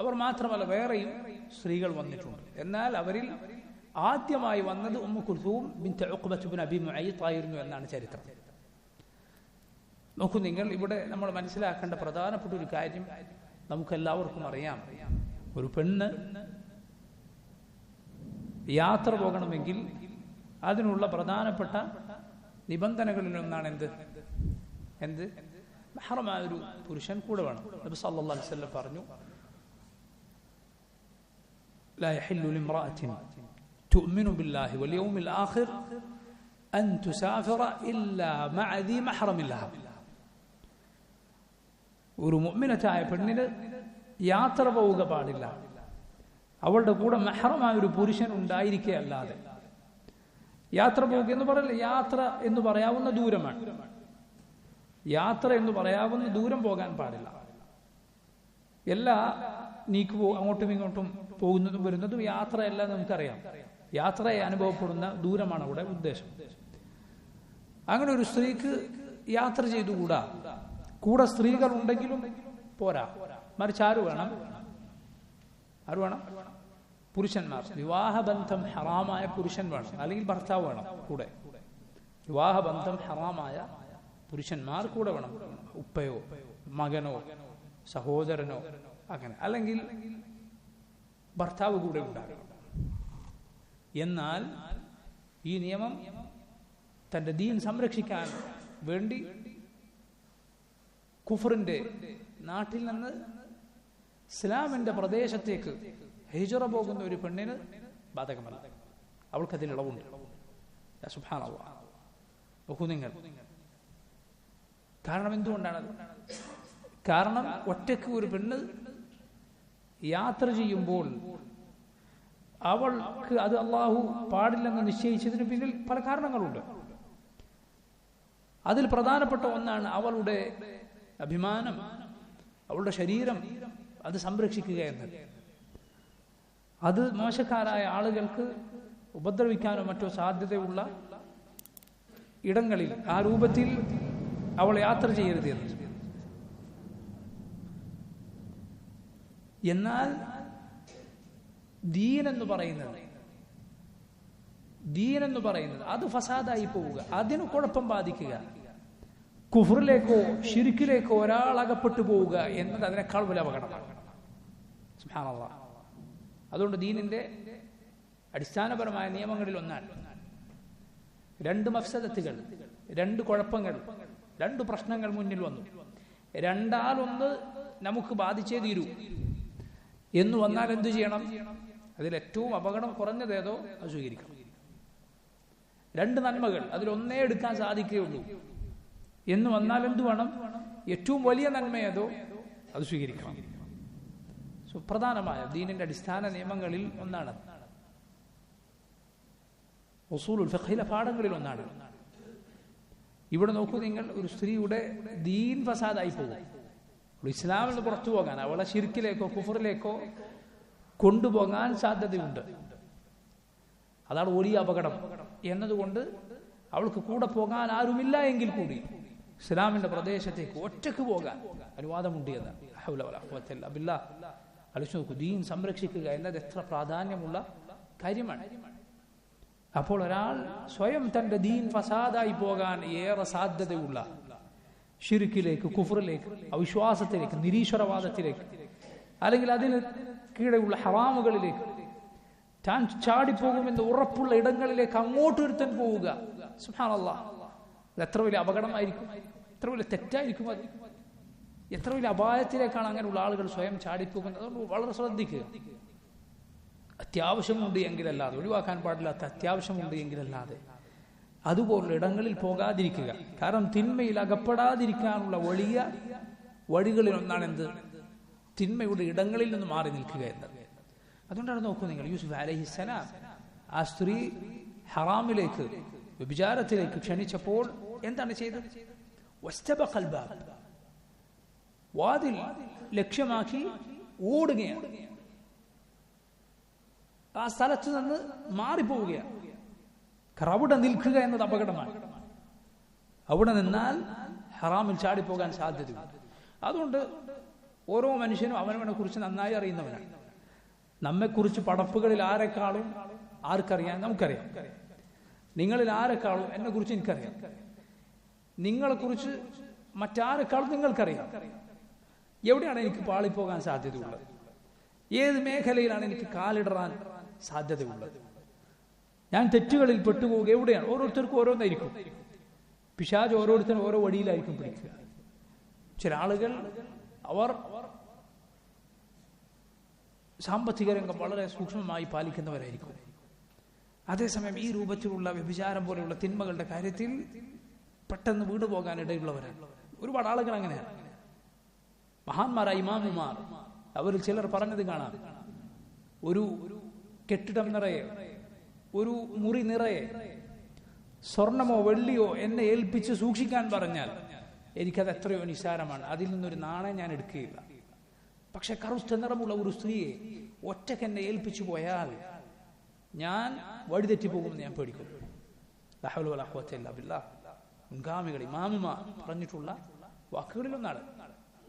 അവർ മാത്രമല്ല, വേറെയും സ്ത്രീകൾ വന്നിട്ടുണ്ട്. എന്നാൽ അവരിൽ ആദ്യമായി വന്നത് ഉമ്മു കുൽസൂം ബിൻത് ഉഖ്ബ ഇബ്നു അബി മുഅയ്ത്ത് ആയിരുന്നു എന്നാണ് ചരിത്രം. നോക്കൂ നിങ്ങൾ, ഇവിടെ നമ്മൾ മനസ്സിലാക്കേണ്ട പ്രധാനപ്പെട്ട ഒരു കാര്യം നമുക്കെല്ലാവർക്കും അറിയാം. ഒരു പെണ്ണ് യാത്ര പോകണമെങ്കിൽ അതിനുള്ള പ്രധാനപ്പെട്ട നിബന്ധനകളിലൊന്നാണ് എന്ത് മഹ്റമായ ഒരു പുരുഷൻ കൂടെ വേണം. നബി സല്ലല്ലാഹു അലൈഹി വസല്ലം പറഞ്ഞു, ലാ യഹില്ലു ലിംറഅത്തിൻ തുഅ്മിനു ബില്ലാഹി വൽ യൗമിൽ ആഖിർ അൻ തുസാഫിറ ഇല്ലാ മഅ ദി മഹ്റമിൻ ലഹ. ഒരു മുഅ്മിനത്തായ പെണ്ണിന് യാത്ര പോവുക പാടില്ല, അവളുടെ കൂടെ മഹ്റമായ ഒരു പുരുഷൻ ഉണ്ടായിരിക്കുക അല്ലാതെ. യാത്ര പോവുക എന്ന് പറയില്ല, യാത്ര എന്ന് പറയാവുന്ന ദൂരമാണ്. യാത്ര എന്ന് പറയാവുന്ന ദൂരം പോകാൻ പാടില്ല. എല്ലാ അങ്ങോട്ടും ഇങ്ങോട്ടും പോകുന്നതും വരുന്നതും യാത്രയല്ല, നമുക്കറിയാം. യാത്രയെ അനുഭവപ്പെടുന്ന ദൂരമാണ് അവിടെ ഉദ്ദേശം. അങ്ങനെ ഒരു സ്ത്രീക്ക് യാത്ര ചെയ്തുകൂടാ. കൂടെ സ്ത്രീകൾ ഉണ്ടെങ്കിലും പോരാ, മറിച്ച് ആര് വേണം? പുരുഷന്മാർ. വിവാഹബന്ധം ഹറാമായ പുരുഷൻ വേണം, അല്ലെങ്കിൽ ഭർത്താവ് വേണം കൂടെ. വിവാഹബന്ധം ഹറാമായ പുരുഷന്മാർ കൂടെ വേണം. ഉപ്പയോ മകനോ സഹോദരനോ അങ്ങനെ, അല്ലെങ്കിൽ ഭർത്താവ് കൂടെ ഉണ്ടാകണം. എന്നാൽ ഈ നിയമം തന്റെ ദീൻ സംരക്ഷിക്കാൻ വേണ്ടി കുഫറിന്റെ നാട്ടിൽ നിന്ന് ഇസ്ലാമിന്റെ പ്രദേശത്തേക്ക് ഹിജ്റ പോകുന്ന ഒരു പെണ്ണിന് ബാധകമല്ല. അവൾക്കതിൽ ഇളവുണ്ട്. സുബ്ഹാനല്ലാഹ്. നോക്കൂ നിങ്ങൾ, കാരണം എന്തുകൊണ്ടാണത്? കാരണം ഒറ്റയ്ക്ക് ഒരു പെണ്ണ് യാത്ര ചെയ്യുമ്പോൾ അവൾക്ക് അത് അള്ളാഹു പാടില്ലെന്ന് നിശ്ചയിച്ചതിന് പിന്നിൽ പല കാരണങ്ങളുണ്ട്. അതിൽ പ്രധാനപ്പെട്ട ഒന്നാണ് അവളുടെ അഭിമാനം, അവളുടെ ശരീരം അത് സംരക്ഷിക്കുക എന്നത്. അത് മോശക്കാരായ ആളുകൾക്ക് ഉപദ്രവിക്കാനോ മറ്റോ സാധ്യതയുള്ള ഇടങ്ങളിൽ ആ രൂപത്തിൽ അവൾ യാത്ര ചെയ്യരുത് എന്ന്. എന്നാൽ ദീൻ എന്ന് പറയുന്നത് ദീൻ എന്ന് പറയുന്നത് അത് ഫസാദായി പോവുക, അതിന് കുഴപ്പം ബാധിക്കുക. കുഫറിലേക്കോ ശിർക്കിലേക്കോ ഒരാൾ അകപ്പെട്ടു പോവുക എന്നത് അതിനേക്കാൾ വലിയ അപകടമാണ്. സുബ്ഹാനല്ലാഹ്. അതുകൊണ്ട് ദീനിന്റെ അടിസ്ഥാനപരമായ നിയമങ്ങളിൽ ഒന്നാണ് രണ്ട് മഫ്സദത്തുകൾ, രണ്ട് കുഴപ്പങ്ങൾ, രണ്ട് പ്രശ്നങ്ങൾ മുന്നിൽ വന്നു. രണ്ടാലൊന്ന് നമുക്ക് ബാധിച്ചേ തീരൂ എന്ന് വന്നാൽ എന്തു ചെയ്യണം? അതിലേറ്റവും അപകടം കുറഞ്ഞതേതോ അത് സ്വീകരിക്കണം. രണ്ട് നന്മകൾ, അതിലൊന്നേ എടുക്കാൻ സാധിക്കുകയുള്ളൂ എന്ന് വന്നാൽ എന്തു വേണം? ഏറ്റവും വലിയ നന്മ ഏതോ അത് സ്വീകരിക്കണം. സുപ്രധാനമായ ദീനിന്റെ അടിസ്ഥാന നിയമങ്ങളിൽ ഒന്നാണ്, ഉസൂലുൽ ഫിഖ്ഹിലെ പാഠങ്ങളിൽ ഒന്നാണ്. ഇവിടെ നോക്കൂ നിങ്ങൾ, ഒരു സ്ത്രീയുടെ ദീൻ ഫസാദായി പോകും. ഇസ്ലാമിൽ നിന്ന് പുറത്തു പോകാൻ, അവളെ ശിർക്കിലേക്കോ കുഫറിലേക്കോ കൊണ്ടുപോകാൻ സാധ്യതയുണ്ട്. അതാണ് വലിയ അപകടം. എന്നതുകൊണ്ട് അവൾക്ക് കൂടെ പോകാൻ ആരുമില്ല എങ്കിൽ കൂടി ഇസ്ലാമിന്റെ പ്രദേശത്തേക്ക് ഒറ്റക്ക് പോകാൻ അനുവാദമുണ്ട് എന്ന്. ദീൻ സംരക്ഷിക്കുക എന്നത് എത്ര പ്രാധാന്യമുള്ള കാര്യമാണ്. അപ്പോൾ ഒരാൾ സ്വയം തന്റെ ദീൻ ഫസാദായി പോകാൻ ഏറെ സാധ്യതയുള്ള ശിർക്കിലേക്ക്, കുഫറിലേക്ക്, അവിശ്വാസത്തിലേക്ക്, നിരീശ്വരവാദത്തിലേക്ക്, അല്ലെങ്കിൽ അതിന് കീഴെയുള്ള ഹറാമുകളിലേക്ക് താൻ ചാടിപ്പോകുമെന്ന് ഉറപ്പുള്ള ഇടങ്ങളിലേക്ക് അങ്ങോട്ടൊരുത്തൻ പോവുക, സുബ്ഹാനല്ലാഹ്, അത് എത്ര വലിയ അപകടമായിരിക്കും, എത്ര വലിയ തെറ്റായിരിക്കും, അത് എത്ര വലിയ അപായത്തിലേക്കാണ് അങ്ങനെയുള്ള ആളുകൾ സ്വയം ചാടിപ്പോകുന്നത്. അതുകൊണ്ട് വളരെ ശ്രദ്ധിക്കുക. അത്യാവശ്യമുണ്ട് എങ്കിലല്ലാതെ, ഒഴിവാക്കാൻ പാടില്ലാത്ത അത്യാവശ്യമുണ്ട് എങ്കിലല്ലാതെ അതുപോലുള്ള ഇടങ്ങളിൽ പോകാതിരിക്കുക. കാരണം തിന്മയിൽ അകപ്പെടാതിരിക്കാനുള്ള വലിയ വഴികളിൽ ഒന്നാണ് എന്ത്? തിന്മയുടെ ഇടങ്ങളിൽ നിന്ന് മാറി നിൽക്കുക എന്നത്. അതുകൊണ്ടാണ് നോക്കൂ നിങ്ങൾ, യൂസുഫ് അലൈഹിസ്സലാം ആ സ്ത്രീ ഹറാമിലേക്ക്, വ്യഭിചാരത്തിലേക്ക് ക്ഷണിച്ചപ്പോൾ എന്താണ് ചെയ്തത്? വസ്തബഖൽ ബാബ്, വാതിൽ ലക്ഷ്യമാക്കി ഓടുകയാണ്. ആ സ്ഥലത്ത് നിന്ന് മാറിപ്പോവുകയാണ്. കാരണം അവിടെ നിൽക്കുക എന്നത് അപകടമാണ്. അവിടെ നിന്നാൽ ഹറാമിൽ ചാടിപ്പോകാൻ സാധ്യതയുണ്ട്. അതുകൊണ്ട് ഓരോ മനുഷ്യനും അവനവനെ കുറിച്ച് നന്നായി അറിയുന്നവനാണ്. നമ്മെക്കുറിച്ച് പടപ്പുകളിൽ ആരെക്കാളും ആർക്കറിയാൻ? നമുക്കറിയാം. നിങ്ങളിൽ ആരെക്കാളും എന്നെ കുറിച്ച് എനിക്കറിയാം. നിങ്ങളെക്കുറിച്ച് മറ്റാരെക്കാളും നിങ്ങൾക്കറിയാം. എവിടെയാണ് എനിക്ക് പാളിപ്പോകാൻ സാധ്യതയുള്ളത്? ഏത് മേഖലയിലാണ് എനിക്ക് കാലിടറാൻ സാധ്യതയുള്ളത്? ഞാൻ തെറ്റുകളിൽ പെട്ടുപോവുക എവിടെയാണ്? ഓരോരുത്തർക്കും ഓരോന്നായിരിക്കും. പിശാച് ഓരോരുത്തരും ഓരോ വഴിയിലായിരിക്കും പിടിക്കുക. ചില ആളുകൾ അവർ സാമ്പത്തിക രംഗം വളരെ സൂക്ഷ്മമായി പാലിക്കുന്നവരായിരിക്കും. അതേസമയം ഈ രൂപത്തിലുള്ള വ്യഭിചാരം പോലെയുള്ള തിന്മകളുടെ കാര്യത്തിൽ പെട്ടെന്ന് വീണുപോകാൻ ഇടയുള്ളവരാണ്. ഒരുപാട് ആളുകൾ അങ്ങനെയാണ്. മഹാന്മാരായ ഇമാമുമാർ, അവരിൽ ചിലർ പറഞ്ഞത് കാണാം, ഒരു കെട്ടിടം നിറയെ, ഒരു മുറി നിറയെ സ്വർണമോ വെള്ളിയോ എന്നെ ഏൽപ്പിച്ച് സൂക്ഷിക്കാൻ പറഞ്ഞാൽ എനിക്കത് എത്രയോ നിസാരമാണ്, അതിൽ നിന്നൊരു നാണയം ഞാൻ എടുക്കുകയില്ല. പക്ഷെ കറുത്ത നിറമുള്ള ഒരു സ്ത്രീയെ ഒറ്റക്ക് എന്നെ ഏൽപ്പിച്ചു പോയാൽ ഞാൻ വഴിതെറ്റിപ്പോകുമെന്ന് ഞാൻ പേടിക്കുന്നു. മുൻഗാമികൾ ഇമാമുമാർ പറഞ്ഞിട്ടുള്ള വാക്കുകളിലൊന്നാണ്.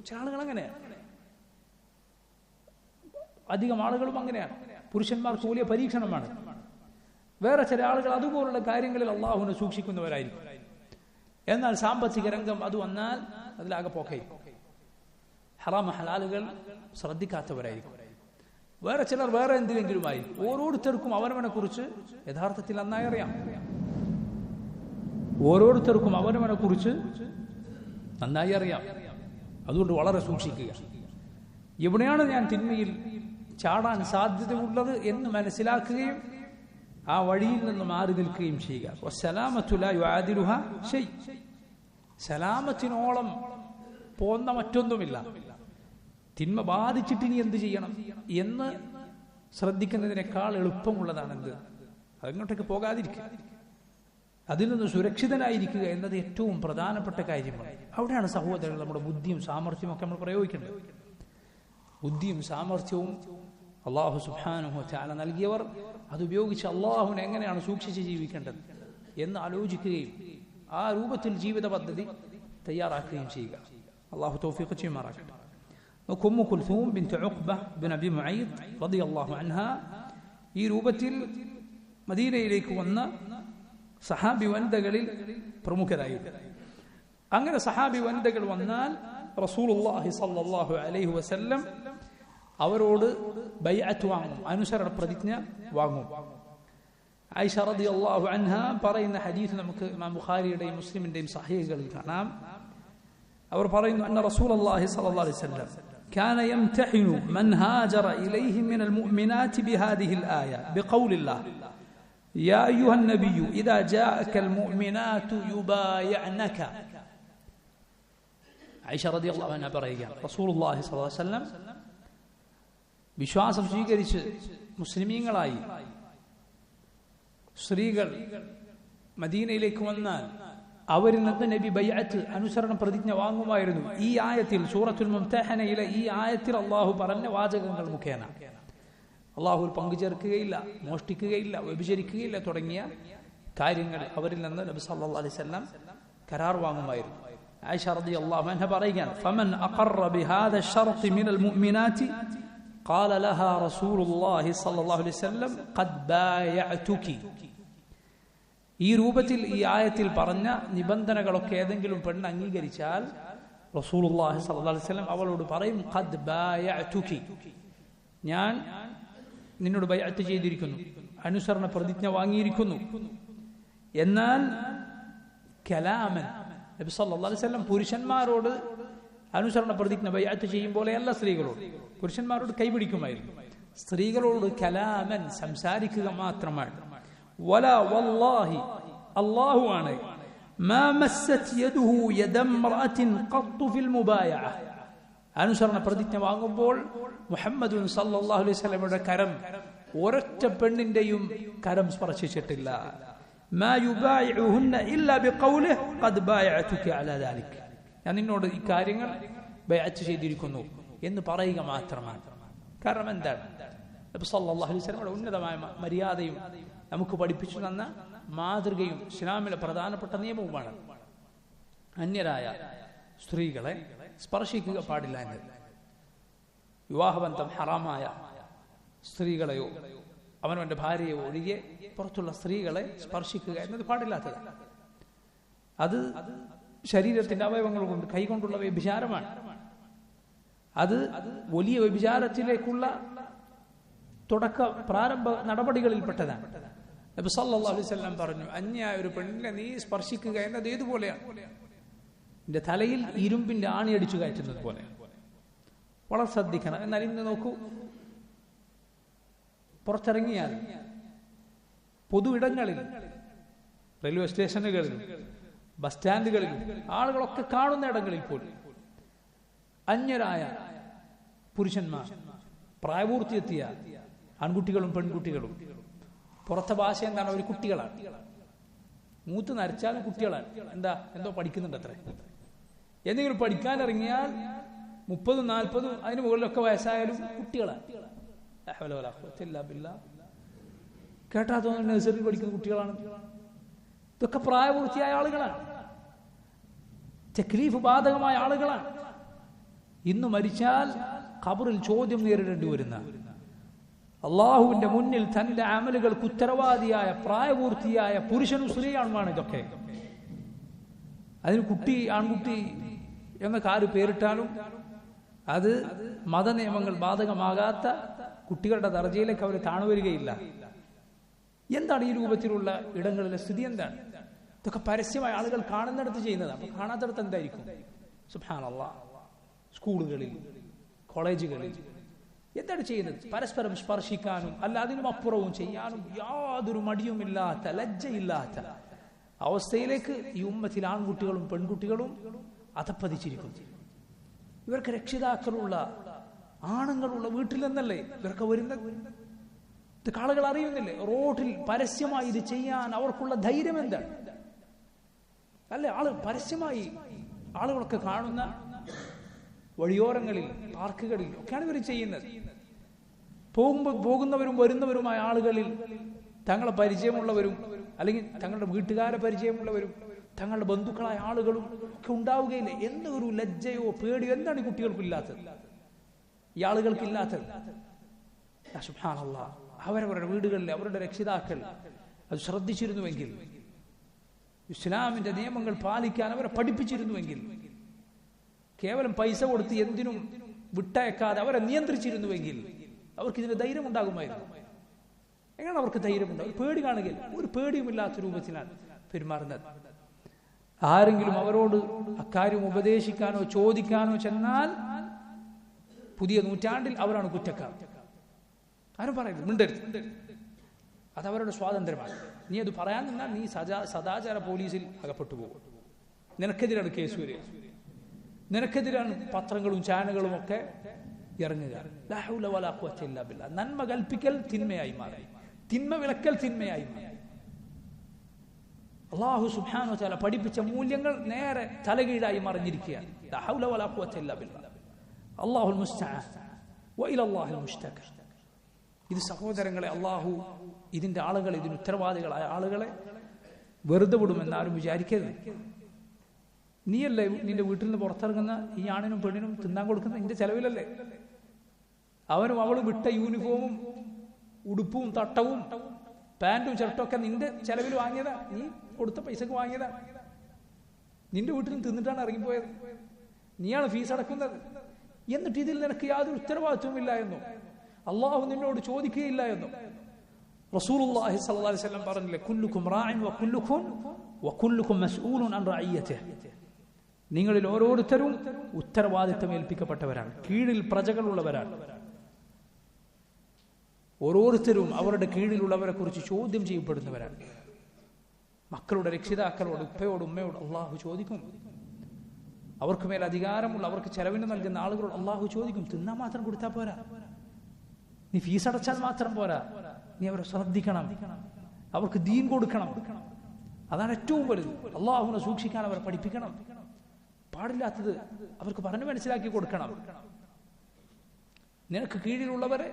ചില ആളുകൾ അങ്ങനെയാണ്, അധികം ആളുകളും അങ്ങനെയാണ്. പുരുഷന്മാർക്ക് വലിയ പരീക്ഷണമാണ്. വേറെ ചില ആളുകൾ അതുപോലുള്ള കാര്യങ്ങളിൽ അള്ളാഹുവിനെ സൂക്ഷിക്കുന്നവരായിരിക്കും. എന്നാൽ സാമ്പത്തിക രംഗം അത് വന്നാൽ അതിലാകെ പോക്കയും. ഹറാം ഹലാലുകൾ ശ്രദ്ധിക്കാത്തവരായിരിക്കും. വേറെ ചിലർ വേറെ എന്തിനെങ്കിലുമായിരിക്കും. ഓരോരുത്തർക്കും അവനവനെ കുറിച്ച് യഥാർത്ഥത്തിൽ നന്നായി അറിയാം. ഓരോരുത്തർക്കും അവനവനെ കുറിച്ച് നന്നായി അറിയാം. അതുകൊണ്ട് വളരെ സൂക്ഷിക്കുക. എവിടെയാണ് ഞാൻ തിന്മയിൽ ചാടാൻ സാധ്യതയുള്ളത് എന്ന് മനസ്സിലാക്കുകയും ആ വഴിയിൽ നിന്ന് മാറി നിൽക്കുകയും ചെയ്യുക. സലാമത്തിനോളം പോന്ന മറ്റൊന്നുമില്ല. തിന്മ ബാധിച്ചിട്ട് ഇനി എന്ത് ചെയ്യണം എന്ന് ശ്രദ്ധിക്കുന്നതിനേക്കാൾ എളുപ്പമുള്ളതാണ് എന്ത്? അങ്ങോട്ടേക്ക് പോകാതിരിക്കുക, അതിൽ നിന്ന് സുരക്ഷിതനായിരിക്കുക എന്നത് ഏറ്റവും പ്രധാനപ്പെട്ട കാര്യമാണ്. അവിടെയാണ് സഹോദരങ്ങൾ നമ്മുടെ ബുദ്ധിയും സാമർഥ്യവും ഒക്കെ നമ്മൾ പ്രയോഗിക്കേണ്ടത്. ബുദ്ധിയും സാമർഥ്യവും അള്ളാഹു സുബ്ഹാനഹു വ തആല നൽകിയവർ അതുപയോഗിച്ച് അള്ളാഹുവിനെ എങ്ങനെയാണ് സൂക്ഷിച്ച് ജീവിക്കേണ്ടത് എന്ന് ആലോചിക്കുകയും ആ രൂപത്തിൽ ജീവിത പദ്ധതി തയ്യാറാക്കുകയും ചെയ്യുക. അള്ളാഹു തൗഫീഖ് ചെയ്യുമാറാകട്ടെ. ഉമ്മു കുൽസൂം ബിൻത് ഉഖ്ബ ബിൻ അബി മുഈദ് റളിയല്ലാഹു അൻഹ ഈ രൂപത്തിൽ മദീനയിലേക്ക് വന്ന സഹാബി വനിതകളിൽ പ്രമുഖരായിരുന്നു. അങ്ങനെ സഹാബി വനിതകൾ വന്നാൽ റസൂലുള്ളാഹി സ്വല്ലല്ലാഹു അലൈഹി വസല്ലം അവരോട് ബൈഅത്ത് വാങ്ങും, അനുസരണ പ്രതിജ്ഞ വാങ്ങും. ആയിഷ റളിയല്ലാഹു അൻഹ പറയുന്ന ഹദീസ് നമുക്ക് ഇമാം ബുഖാരിയുടെയും മുസ്ലിമിന്റെയും സഹീഹുകളിൽ കാണാം. അവർ പറയുന്നു അന്ന റസൂലുള്ളാഹി സ്വല്ലല്ലാഹു അലൈഹി വസല്ലം كان يمتحن من هاجر إليه من المؤمنات بهذه الآية بقول الله يا أيها النبي إذا جاءك المؤمنات يبايعنك. عائشة رضي الله عنها പറയുക رسول الله صلى الله عليه وسلم വിശ്വാസം സ്വീകരിച്ച് മുസ്ലിമീങ്ങളായി സ്ത്രീകൾ മദീനയിലേക്ക് വന്നാൽ അവരിൽ നിന്ന് നബി ബൈഅത്ത് അനുസരണ പ്രതിജ്ഞ വാങ്ങുമായിരുന്നു. ഈ ആയത്തിൽ സൂറത്തുൽ മുംതഹനയിലെ ഈ ആയത്തിൽ അള്ളാഹു പറഞ്ഞ വാചകങ്ങൾ മുഖേന അള്ളാഹു പങ്കുചേർക്കുകയില്ല, മോഷ്ടിക്കുകയില്ല, വ്യഭിചരിക്കുകയില്ല തുടങ്ങിയ കാര്യങ്ങൾ അവരിൽ നിന്ന് നബി സല്ലല്ലാഹു അലൈഹി വസല്ലം കരാർ വാങ്ങുമായിരുന്നു. ആയിഷ റളിയല്ലാഹു അൻഹ പറയുകയാണ് ഫമൻ അഖറ ബിഹാദ ശർത്ത് മിനൽ മുഅ്മിനാതി ഖാല ലഹാ റസൂലുള്ളാഹി സ്വല്ലല്ലാഹു അലൈഹി വസല്ലം ഖദ് ബായഅതുകി. ഈ രൂപത്തിൽ ഈ ആയത്തിൽ പറഞ്ഞ നിബന്ധനകളൊക്കെ ഏതെങ്കിലും പെണ്ണ് അംഗീകരിച്ചാൽ റസൂലുള്ളാഹി സ്വല്ലല്ലാഹു അലൈഹി വസല്ലം അവളോട് പറയും ഖദ് ബായഅതുകി, ഞാൻ നിന്നോട് ബൈഅത്ത് ചെയ്തിരിക്കുന്നു, അനുസരണ പ്രതിജ്ഞ വാങ്ങിയിരിക്കുന്നു. എന്നാൽ കലാമൻ നബി സല്ലല്ലാഹു അലൈഹി വസല്ലം പുരുഷന്മാരോട് അനുസരണ പ്രതിജ്ഞ ബൈഅത്ത് ചെയ്യുമ്പോലെയല്ല സ്ത്രീകളോട്. പുരുഷന്മാരോട് കൈപിടിക്കുമായിരുന്നു, സ്ത്രീകളോട് കലാമൻ സംസാരിക്കുക മാത്രമാണ്. വലാ വല്ലാഹി അല്ലാഹു ആണ് മാ മസ്സത് യദുഹു യദംറഅത്തിൻ ഖത്തു ഫിൽ മുബായഅ. അനുസരണ പ്രതിജ്ഞ വാങ്ങുമ്പോൾ മുഹമ്മദ് സല്ലല്ലാഹു അലൈഹി വസല്ലമയുടെ കരം ഒരൊറ്റ പെണ്ണിന്റെയും കരം സ്പർശിച്ചിട്ടില്ല. മാ യുബായിഉഹുന്ന ഇല്ലാ ബിഖൗലിഹി ഖദ് ബായഅതുക അലാ ദാലിക്, ഞാൻ നിന്നോട് ഈ കാര്യങ്ങൾ ബൈഅത്ത് ചെയ്തിരിക്കുന്നു എന്ന് പറയുക മാത്രമാണ്. കാരണം എന്താണ്? നബി സല്ലല്ലാഹു അലൈഹി വസല്ലമയുടെ ഉന്നതമായ മര്യാദയും നമുക്ക് പഠിപ്പിച്ചു തന്ന മാതൃകയും ഇസ്ലാമിലെ പ്രധാനപ്പെട്ട നിയമവുമാണ്. അന്യരായ സ്ത്രീകളെ സ്പർശിക്കുക പാടില്ല എന്നത്. വിവാഹബന്ധം ഹറാമായ സ്ത്രീകളെയോ അവനവന്റെ ഭാര്യയോ ഒഴികെ പുറത്തുള്ള സ്ത്രീകളെ സ്പർശിക്കുക എന്നത് പാടില്ലാത്തത്. അത് ശരീരത്തിന്റെ അവയവങ്ങൾ കൊണ്ട് കൈകൊണ്ടുള്ള വ്യഭിചാരമാണ്. അത് വലിയ വ്യഭിചാരത്തിലേക്കുള്ള പ്രാരംഭ നടപടികളിൽപ്പെട്ടതാണ്. നബി സല്ലല്ലാഹു അലൈഹി വസല്ലം പറഞ്ഞു അന്യായ ഒരു പെണ്ണിനെ നീ സ്പർശിക്കുക എന്നത് ഏതുപോലെയാണ്? നിന്റെ തലയിൽ ഇരുമ്പിന്റെ ആണി അടിച്ചു കയറ്റുന്നത് പോലെ. വളരെ ശ്രദ്ധിക്കണം. എന്നാൽ ഇന്ന് നോക്കൂ, പുറത്തിറങ്ങിയാൽ പൊതു ഇടങ്ങളിൽ, റെയിൽവേ സ്റ്റേഷനുകളിൽ, ബസ് സ്റ്റാൻഡുകളിൽ, ആളുകളൊക്കെ കാണുന്ന ഇടങ്ങളിൽ പോലും അന്യരായ പുരുഷന്മാർ, പ്രായപൂർത്തിയെത്തിയ ആൺകുട്ടികളും പെൺകുട്ടികളും, പുറത്തെ ഭാഷ എന്താണ്? അവർ കുട്ടികളാണ്. മൂത്ത് നരച്ചാലും കുട്ടികളാണ്. എന്തോ പഠിക്കുന്നുണ്ട് അത്ര. എന്തെങ്കിലും പഠിക്കാനിറങ്ങിയാൽ 30-40 അതിന് മുകളിലൊക്കെ വയസ്സായാലും കുട്ടികളാണ്. കേട്ടാ തോന്നുന്നു നഴ്സറിയിൽ പഠിക്കുന്ന കുട്ടികളാണ്. ഇതൊക്കെ പ്രായപൂർത്തിയായ ആളുകളാണ്, തക്ലീഫ് ബാധകമായ ആളുകളാണ്. ഇന്ന് മരിച്ചാൽ ഖബറിൽ ചോദ്യം നേരിടേണ്ടി വരുന്ന, അള്ളാഹുവിന്റെ മുന്നിൽ തന്റെ അമലുകൾക്ക് ഉത്തരവാദിയായ പ്രായപൂർത്തിയായ പുരുഷനും സ്ത്രീയാണുമാണ് ഇതൊക്കെ. അതിന് കുട്ടി, ആൺകുട്ടി എന്നൊക്കെ ആര് പേരിട്ടാലും അത് മതനിയമങ്ങൾ ബാധകമാകാത്ത കുട്ടികളുടെ ദർജയിലേക്ക് അവർ താണുവരികയില്ല. എന്താണ് ഈ രൂപത്തിലുള്ള ഇടങ്ങളിലെ സ്ഥിതി? എന്താണ് ഇതൊക്കെ? പരസ്യമായ ആളുകൾ കാണുന്നിടത്ത് ചെയ്യുന്നതാണ്. അപ്പൊ കാണാത്തിടത്ത് എന്തായിരിക്കും? സുബ്ഹാനല്ലാഹ്. സ്കൂളുകളിൽ, കോളേജുകളിൽ എന്താണ് ചെയ്യുന്നത്? പരസ്പരം സ്പർശിക്കാനും അല്ല അതിനും അപ്പുറവും ചെയ്യാനും യാതൊരു മടിയുമില്ലാത്ത, ലജ്ജയില്ലാത്ത അവസ്ഥയിലേക്ക് ഈ ഉമ്മത്തിൽ ആൺകുട്ടികളും പെൺകുട്ടികളും അധപ്പതിച്ചിരിക്കുന്നു. ഇവർക്ക് രക്ഷിതാക്കളുള്ള, ആണുങ്ങളുള്ള വീട്ടിൽ നിന്നല്ലേ ഇവർക്ക് വരുന്നത്? ഇത് ആളുകൾ അറിയുന്നില്ലേ? റോഡിൽ പരസ്യമായി ഇത് ചെയ്യാൻ അവർക്കുള്ള ധൈര്യം എന്താണ്? അല്ലെ, പരസ്യമായി ആളുകളൊക്കെ കാണുന്ന വഴിയോരങ്ങളിൽ, പാർക്കുകളിൽ ഒക്കെയാണ് ഇവർ ചെയ്യുന്നത്. പോകുന്നവരും വരുന്നവരുമായ ആളുകളിൽ തങ്ങളെ പരിചയമുള്ളവരും അല്ലെങ്കിൽ തങ്ങളുടെ വീട്ടുകാരെ പരിചയമുള്ളവരും തങ്ങളുടെ ബന്ധുക്കളായ ആളുകളും ഒക്കെ ഉണ്ടാവുകയില്ല. എന്നൊരു ലജ്ജയോ പേടിയോ എന്താണ് ഈ കുട്ടികൾക്കില്ലാത്തത്, ഈ ആളുകൾക്കില്ലാത്തത്? സുബ്ഹാനല്ലാഹ്. അവരവരുടെ വീടുകളിൽ അവരുടെ രക്ഷിതാക്കൾ അത് ശ്രദ്ധിച്ചിരുന്നുവെങ്കിൽ, ഇസ്ലാമിന്റെ നിയമങ്ങൾ പാലിക്കാൻ അവരെ പഠിപ്പിച്ചിരുന്നുവെങ്കിൽ, കേവലം പൈസ കൊടുത്ത് എന്തിനും വിട്ടയക്കാതെ അവരെ നിയന്ത്രിച്ചിരുന്നുവെങ്കിൽ അവർക്ക് ഇതിന് ധൈര്യം ഉണ്ടാകുമായിരുന്നു. എങ്ങനെ അവർക്ക് ധൈര്യമുണ്ടാകും? പേടി കാണുകയിൽ ഒരു പേടിയുമില്ലാത്ത രൂപത്തിലാണ് പെരുമാറുന്നത്. ആരെങ്കിലും അവരോട് അക്കാര്യം ഉപദേശിക്കാനോ ചോദിക്കാനോ ചെന്നാൽ പുതിയ നൂറ്റാണ്ടിൽ അവരാണ് കുറ്റക്കാർ. ആരും പറയരുത്, മിണ്ടരുത്. അതവരുടെ സ്വാതന്ത്ര്യമാണ്. നീ അത് പറയാൻ നിന്നാൽ നീ സദാചാര പോലീസിൽ അകപ്പെട്ടു പോകും. നിനക്കെതിരാണ് കേസ് വരിക, നിനക്കെതിരാണ് പത്രങ്ങളും ചാനലുകളും ഒക്കെ ഇറങ്ങുക. ലാ ഹൗല വലാ ഖുവത ഇല്ലാ ബില്ലാഹ്. നന്മ കൽപ്പിക്കൽ തിന്മയായി മാറി, തിന്മ വിലക്കൽ തിന്മയായി മാറി. അല്ലാഹു സുബ്ഹാനഹു വ തആല പഠിപ്പിച്ച മൂല്യങ്ങൾ നേരെ തലകീഴായി മറിഞ്ഞിരിക്കുകയാണ്. ലാ ഹൗല വലാ ഖുവത ഇല്ലാ ബില്ലാഹ്. അല്ലാഹുൽ മുസ്തആൻ വ ഇലല്ലാഹിൽ മുസ്തഖർ. ഇത് സഹോദരങ്ങളെ, അല്ലാഹു ഇതിന്റെ ആളുകളെ, ഇതിന് ഉത്തരവാദികളായ ആളുകളെ വെറുതെ വിടുമെന്ന് ആരും വിചാരിക്കരുത്. നീയല്ലേ നിന്റെ വീട്ടിൽ നിന്ന് പുറത്തിറങ്ങുന്ന ഈ ആണിനും പെണ്ണിനും തിന്നാൻ കൊടുക്കുന്ന നിന്റെ ചെലവിലല്ലേ? അവനും അവളും വിട്ട യൂണിഫോമും ഉടുപ്പും തട്ടവും പാന്റും ഷർട്ടും ഒക്കെ നിന്റെ ചെലവിൽ വാങ്ങിയതാ, നീ കൊടുത്ത പൈസക്ക് വാങ്ങിയതാ. നിന്റെ വീട്ടിൽ നിന്ന് തിന്നിട്ടാണ് ഇറങ്ങിപ്പോയത്, നീയാണ് ഫീസ് അടക്കുന്നത്. എന്നിട്ട് ഇതിൽ നിനക്ക് യാതൊരു ഉത്തരവാദിത്വവും ഇല്ല എന്നും അള്ളാഹു നിന്നോട് ചോദിക്കുകയില്ല എന്നും റസൂലുള്ളാഹി സ്വല്ലല്ലാഹു അലൈഹി വസല്ലം പറഞ്ഞില്ലേ, കുല്ലുക്കും റാഇൻ വകുല്ലുക്കും മസ്ഊലുൻ അൻ റഅയ്യതിഹി. നിങ്ങളിൽ ഓരോരുത്തരും ഉത്തരവാദിത്തം ഏൽപ്പിക്കപ്പെട്ടവരാണ്, കീഴിൽ പ്രജകളുള്ളവരാണ്. ഓരോരുത്തരും അവരുടെ കീഴിലുള്ളവരെ കുറിച്ച് ചോദ്യം ചെയ്യപ്പെടുന്നവരാണ്. മക്കളുടെ രക്ഷിതാക്കളോട്, ഉപ്പയോട്, ഉമ്മയോട് അള്ളാഹു ചോദിക്കും. അവർക്ക് മേൽ അധികാരമുള്ള, അവർക്ക് ചെലവിന് നൽകുന്ന ആളുകളോട് അള്ളാഹു ചോദിക്കും. തിന്നാൻ മാത്രം കൊടുത്താൽ പോരാ, നീ ഫീസ് അടച്ചാൽ മാത്രം പോരാ, നീ അവരെ ശ്രദ്ധിക്കണം, അവർക്ക് ദീൻ കൊടുക്കണം. അതാണ് ഏറ്റവും വലുത്. അള്ളാഹുവിനെ സൂക്ഷിക്കാൻ അവരെ പഠിപ്പിക്കണം. പാടില്ലാത്തത് അവർക്ക് പറഞ്ഞു മനസ്സിലാക്കി കൊടുക്കണം. നിനക്ക് കീഴിലുള്ളവരെ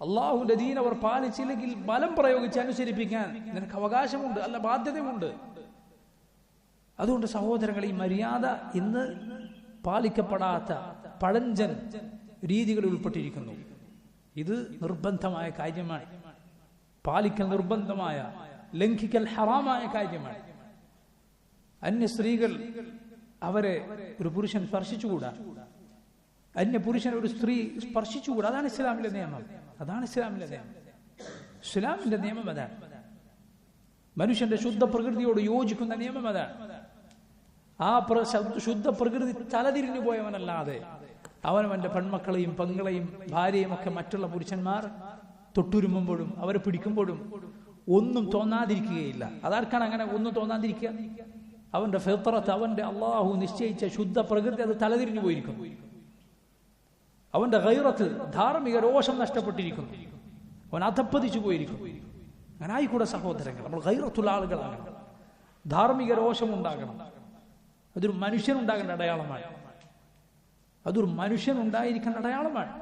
അള്ളാഹുവിന്റെ ദീൻ അവർ പാലിച്ചില്ലെങ്കിൽ ബലം പ്രയോഗിച്ച് അനുസരിപ്പിക്കാൻ നിനക്ക് അവകാശമുണ്ട്, അല്ല ബാധ്യതയുണ്ട്. അതുകൊണ്ട് സഹോദരങ്ങളെ, ഈ മര്യാദ ഇന്ന് പാലിക്കപ്പെടാത്ത പഴഞ്ചൻ രീതികളിൽ ഉൾപ്പെട്ടിരിക്കുന്നു. ഇത് നിർബന്ധമായ കാര്യമാണ്, പാലിക്കൽ നിർബന്ധമായ, ലംഘിക്കൽ ഹറാമായ കാര്യമാണ്. അന്യ സ്ത്രീകൾ അവരെ ഒരു പുരുഷൻ സ്പർശിച്ചുകൂടാ, അന്യ പുരുഷനെ ഒരു സ്ത്രീ സ്പർശിച്ചുകൂടാ. അതാണ് ഇസ്ലാമിലെ നിയമം. അതാണ് ഇസ്ലാമിലെ നിയമം. ഇസ്ലാമിന്റെ നിയമം അതാണ്. മനുഷ്യന്റെ ശുദ്ധ പ്രകൃതിയോട് യോജിക്കുന്ന നിയമം അതാണ്. ആ ശുദ്ധ പ്രകൃതി തലതിരിഞ്ഞു പോയവനല്ലാതെ അവനവന്റെ പെൺമക്കളെയും പെങ്ങളെയും ഭാര്യയും ഒക്കെ മറ്റുള്ള പുരുഷന്മാർ തൊട്ടുരുമ്പോഴും അവരെ പിടിക്കുമ്പോഴും ഒന്നും തോന്നാതിരിക്കുകയില്ല. അതാർക്കാണ് അങ്ങനെ ഒന്നും തോന്നാതിരിക്കുക? അവന്റെ ഫിത്രത്ത്, അവന്റെ അള്ളാഹു നിശ്ചയിച്ച ശുദ്ധ പ്രകൃതി അത് തലതിരിഞ്ഞു പോയിരിക്കുന്നു. അവന്റെ ഗൈറത്ത്, ധാർമ്മിക രോഷം നഷ്ടപ്പെട്ടിരിക്കുന്നു. അവൻ അധപ്പതിച്ചു പോയിരിക്കുന്നു. അങ്ങനെ ആയിക്കൂടെ സഹോദരങ്ങൾ. നമ്മൾ ഗൈറത്തുള്ള ആളുകളാകണം, ധാർമ്മിക രോഷം ഉണ്ടാകണം. അതൊരു മനുഷ്യനുണ്ടാകേണ്ട അടയാളമാണ്, അതൊരു മനുഷ്യനുണ്ടായിരിക്കേണ്ട അടയാളമാണ്.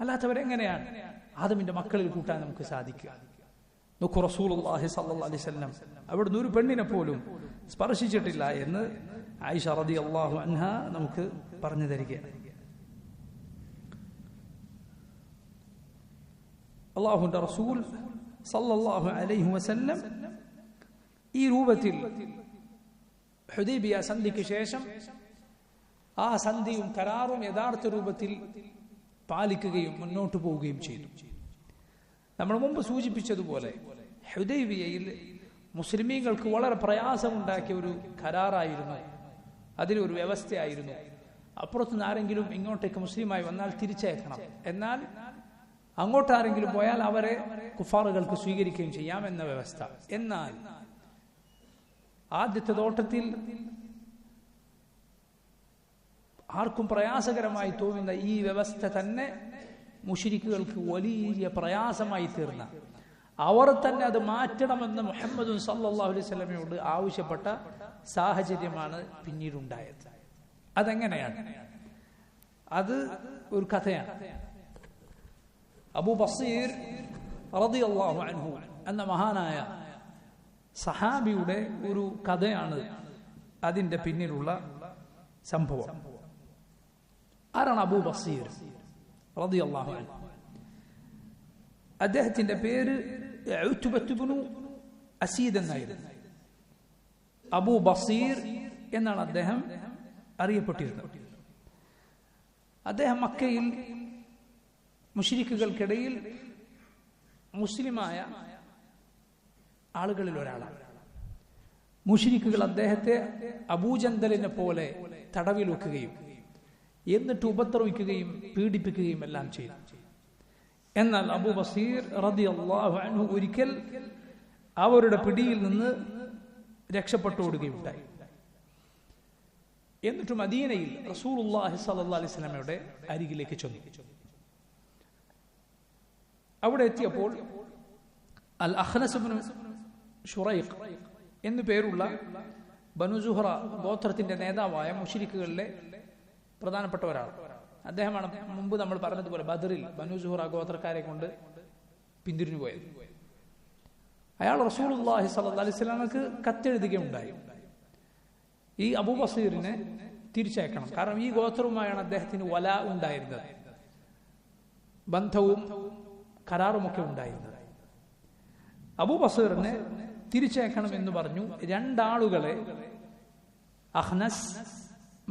അല്ലാത്തവരെങ്ങനെയാണ് ആദമിന്റെ മക്കളിൽ കൂട്ടാൻ നമുക്ക് സാധിക്കുക? നോക്കൂ, റസൂലുള്ളാഹി സ്വല്ലല്ലാഹു അലൈഹി വസല്ലം അവിടുന്ന് ഒരു പെണ്ണിനെ പോലും സ്പർശിച്ചിട്ടില്ല എന്ന് ആയിഷ റളിയല്ലാഹു അൻഹ നമുക്ക് പറഞ്ഞു തരികയാണ്. അല്ലാഹുവിന്റെ റസൂൽ സല്ലല്ലാഹു അലൈഹി വസല്ലം ഈ രൂപത്തിൽ ഹുദൈബിയ സന്ധിക്ക് ശേഷം ആ സന്ധിയും കരാറും യഥാർത്ഥ രൂപത്തിൽ പാലിക്കുകയും മുന്നോട്ട് പോവുകയും ചെയ്തു. നമ്മൾ മുമ്പ് സൂചിപ്പിച്ചതുപോലെ ഹുദൈബിയയിൽ മുസ്ലിമീങ്ങൾക്ക് വളരെ പ്രയാസമുണ്ടാക്കിയ ഒരു കരാറായിരുന്നു, അതിലൊരു വ്യവസ്ഥയായിരുന്നു. അപ്പുറത്തുനിന്ന് ആരെങ്കിലും ഇങ്ങോട്ടേക്ക് മുസ്ലിമായി വന്നാൽ തിരിച്ചയക്കണം, എന്നാൽ അങ്ങോട്ടാരെങ്കിലും പോയാൽ അവരെ കുഫാറുകൾക്ക് സ്വീകരിക്കുകയും ചെയ്യാം എന്ന വ്യവസ്ഥ. എന്നാൽ ആദ്യത്തെ തോട്ടത്തിൽ ആർക്കും പ്രയാസകരമായി തോന്നുന്ന ഈ വ്യവസ്ഥ തന്നെ മുശ്രിക്കുകൾക്ക് വലിയ പ്രയാസമായി തീർന്ന, അവർ തന്നെ അത് മാറ്റണമെന്ന് മുഹമ്മദ് സല്ലല്ലാഹു അലൈഹി വസല്ലമയോട് ആവശ്യപ്പെട്ട സാഹചര്യമാണ് പിന്നീടുണ്ടായത്. അതെങ്ങനെയാണ്? അത് ഒരു കഥയാണ്. അബൂ ബസീർ റളിയല്ലാഹു അൻഹു എന്ന മഹാനായ സഹാബിയുടെ ഒരു കഥയാണ് അതിന്റെ പിന്നിലുള്ള സംഭവം. ആരാണ് അബൂ ബസീർ റളിയല്ലാഹു അൻഹു? അദ്ദേഹത്തിന്റെ പേര് ഉത്ബത്ത് ഇബ്നു അസീദ് എന്നായിരുന്നു. അബൂ ബസീർ എന്നാണ് അദ്ദേഹം അറിയപ്പെട്ടിരുന്നത്. അദ്ദേഹം മക്കയിൽ മുശ്രിക്കുകൾക്കിടയിൽ മുസ്ലിമായ ആളുകളിൽ ഒരാളാണ്. മുശ്രിക്കുകൾ അദ്ദേഹത്തെ അബൂജന്തലിനെ പോലെ തടവിൽ വെക്കുകയും എന്നിട്ട് ഉപദ്രവിക്കുകയും പീഡിപ്പിക്കുകയും എല്ലാം ചെയ്തു. എന്നാൽ അബൂ ബസീർ റളിയല്ലാഹു അൻഹു ഒരിക്കൽ അവരുടെ പിടിയിൽ നിന്ന് രക്ഷപ്പെട്ടോടുകയുണ്ടായി. എന്നിട്ട് മദീനയിൽ റസൂലുള്ളാഹി സ്വല്ലല്ലാഹു അലൈഹി വസല്ലമയുടെ അരികിലേക്ക് ചെന്നു. അവിടെ എത്തിയപ്പോൾ അൽ അഖ്നസ് ഇബ്നു ശുറൈഖ് എന്നു പേരുള്ള ബനു സുഹറ ഗോത്രത്തിന്റെ നേതാവായ മുശ്രിക്കുകളിലെ പ്രധാനപ്പെട്ട ഒരാൾ. അദ്ദേഹമാണ് മുമ്പ് നമ്മൾ പറഞ്ഞതുപോലെ ബദറിൽ ബനു സുഹറ ഗോത്രക്കാരെ കൊണ്ട് പിന്തിരിഞ്ഞു പോയത്. അയാൾ റസൂലുള്ളാഹി സ്വല്ലല്ലാഹു അലൈഹി വസല്ലമക്ക് കത്തെഴുതുകയുണ്ടായി, ഈ അബൂ ബസീറിനെ തിരിച്ചയക്കണം. കാരണം ഈ ഗോത്രവുമായാണ് അദ്ദേഹത്തിന് വല ഉണ്ടായിരുന്നത്, ബന്ധവും കരാറുമൊക്കെ ഉണ്ടായിരുന്നത്. അബൂ ബസീറിനെ തിരിച്ചയക്കണം എന്ന് പറഞ്ഞു. രണ്ടാളുകളെ അഖ്നസ്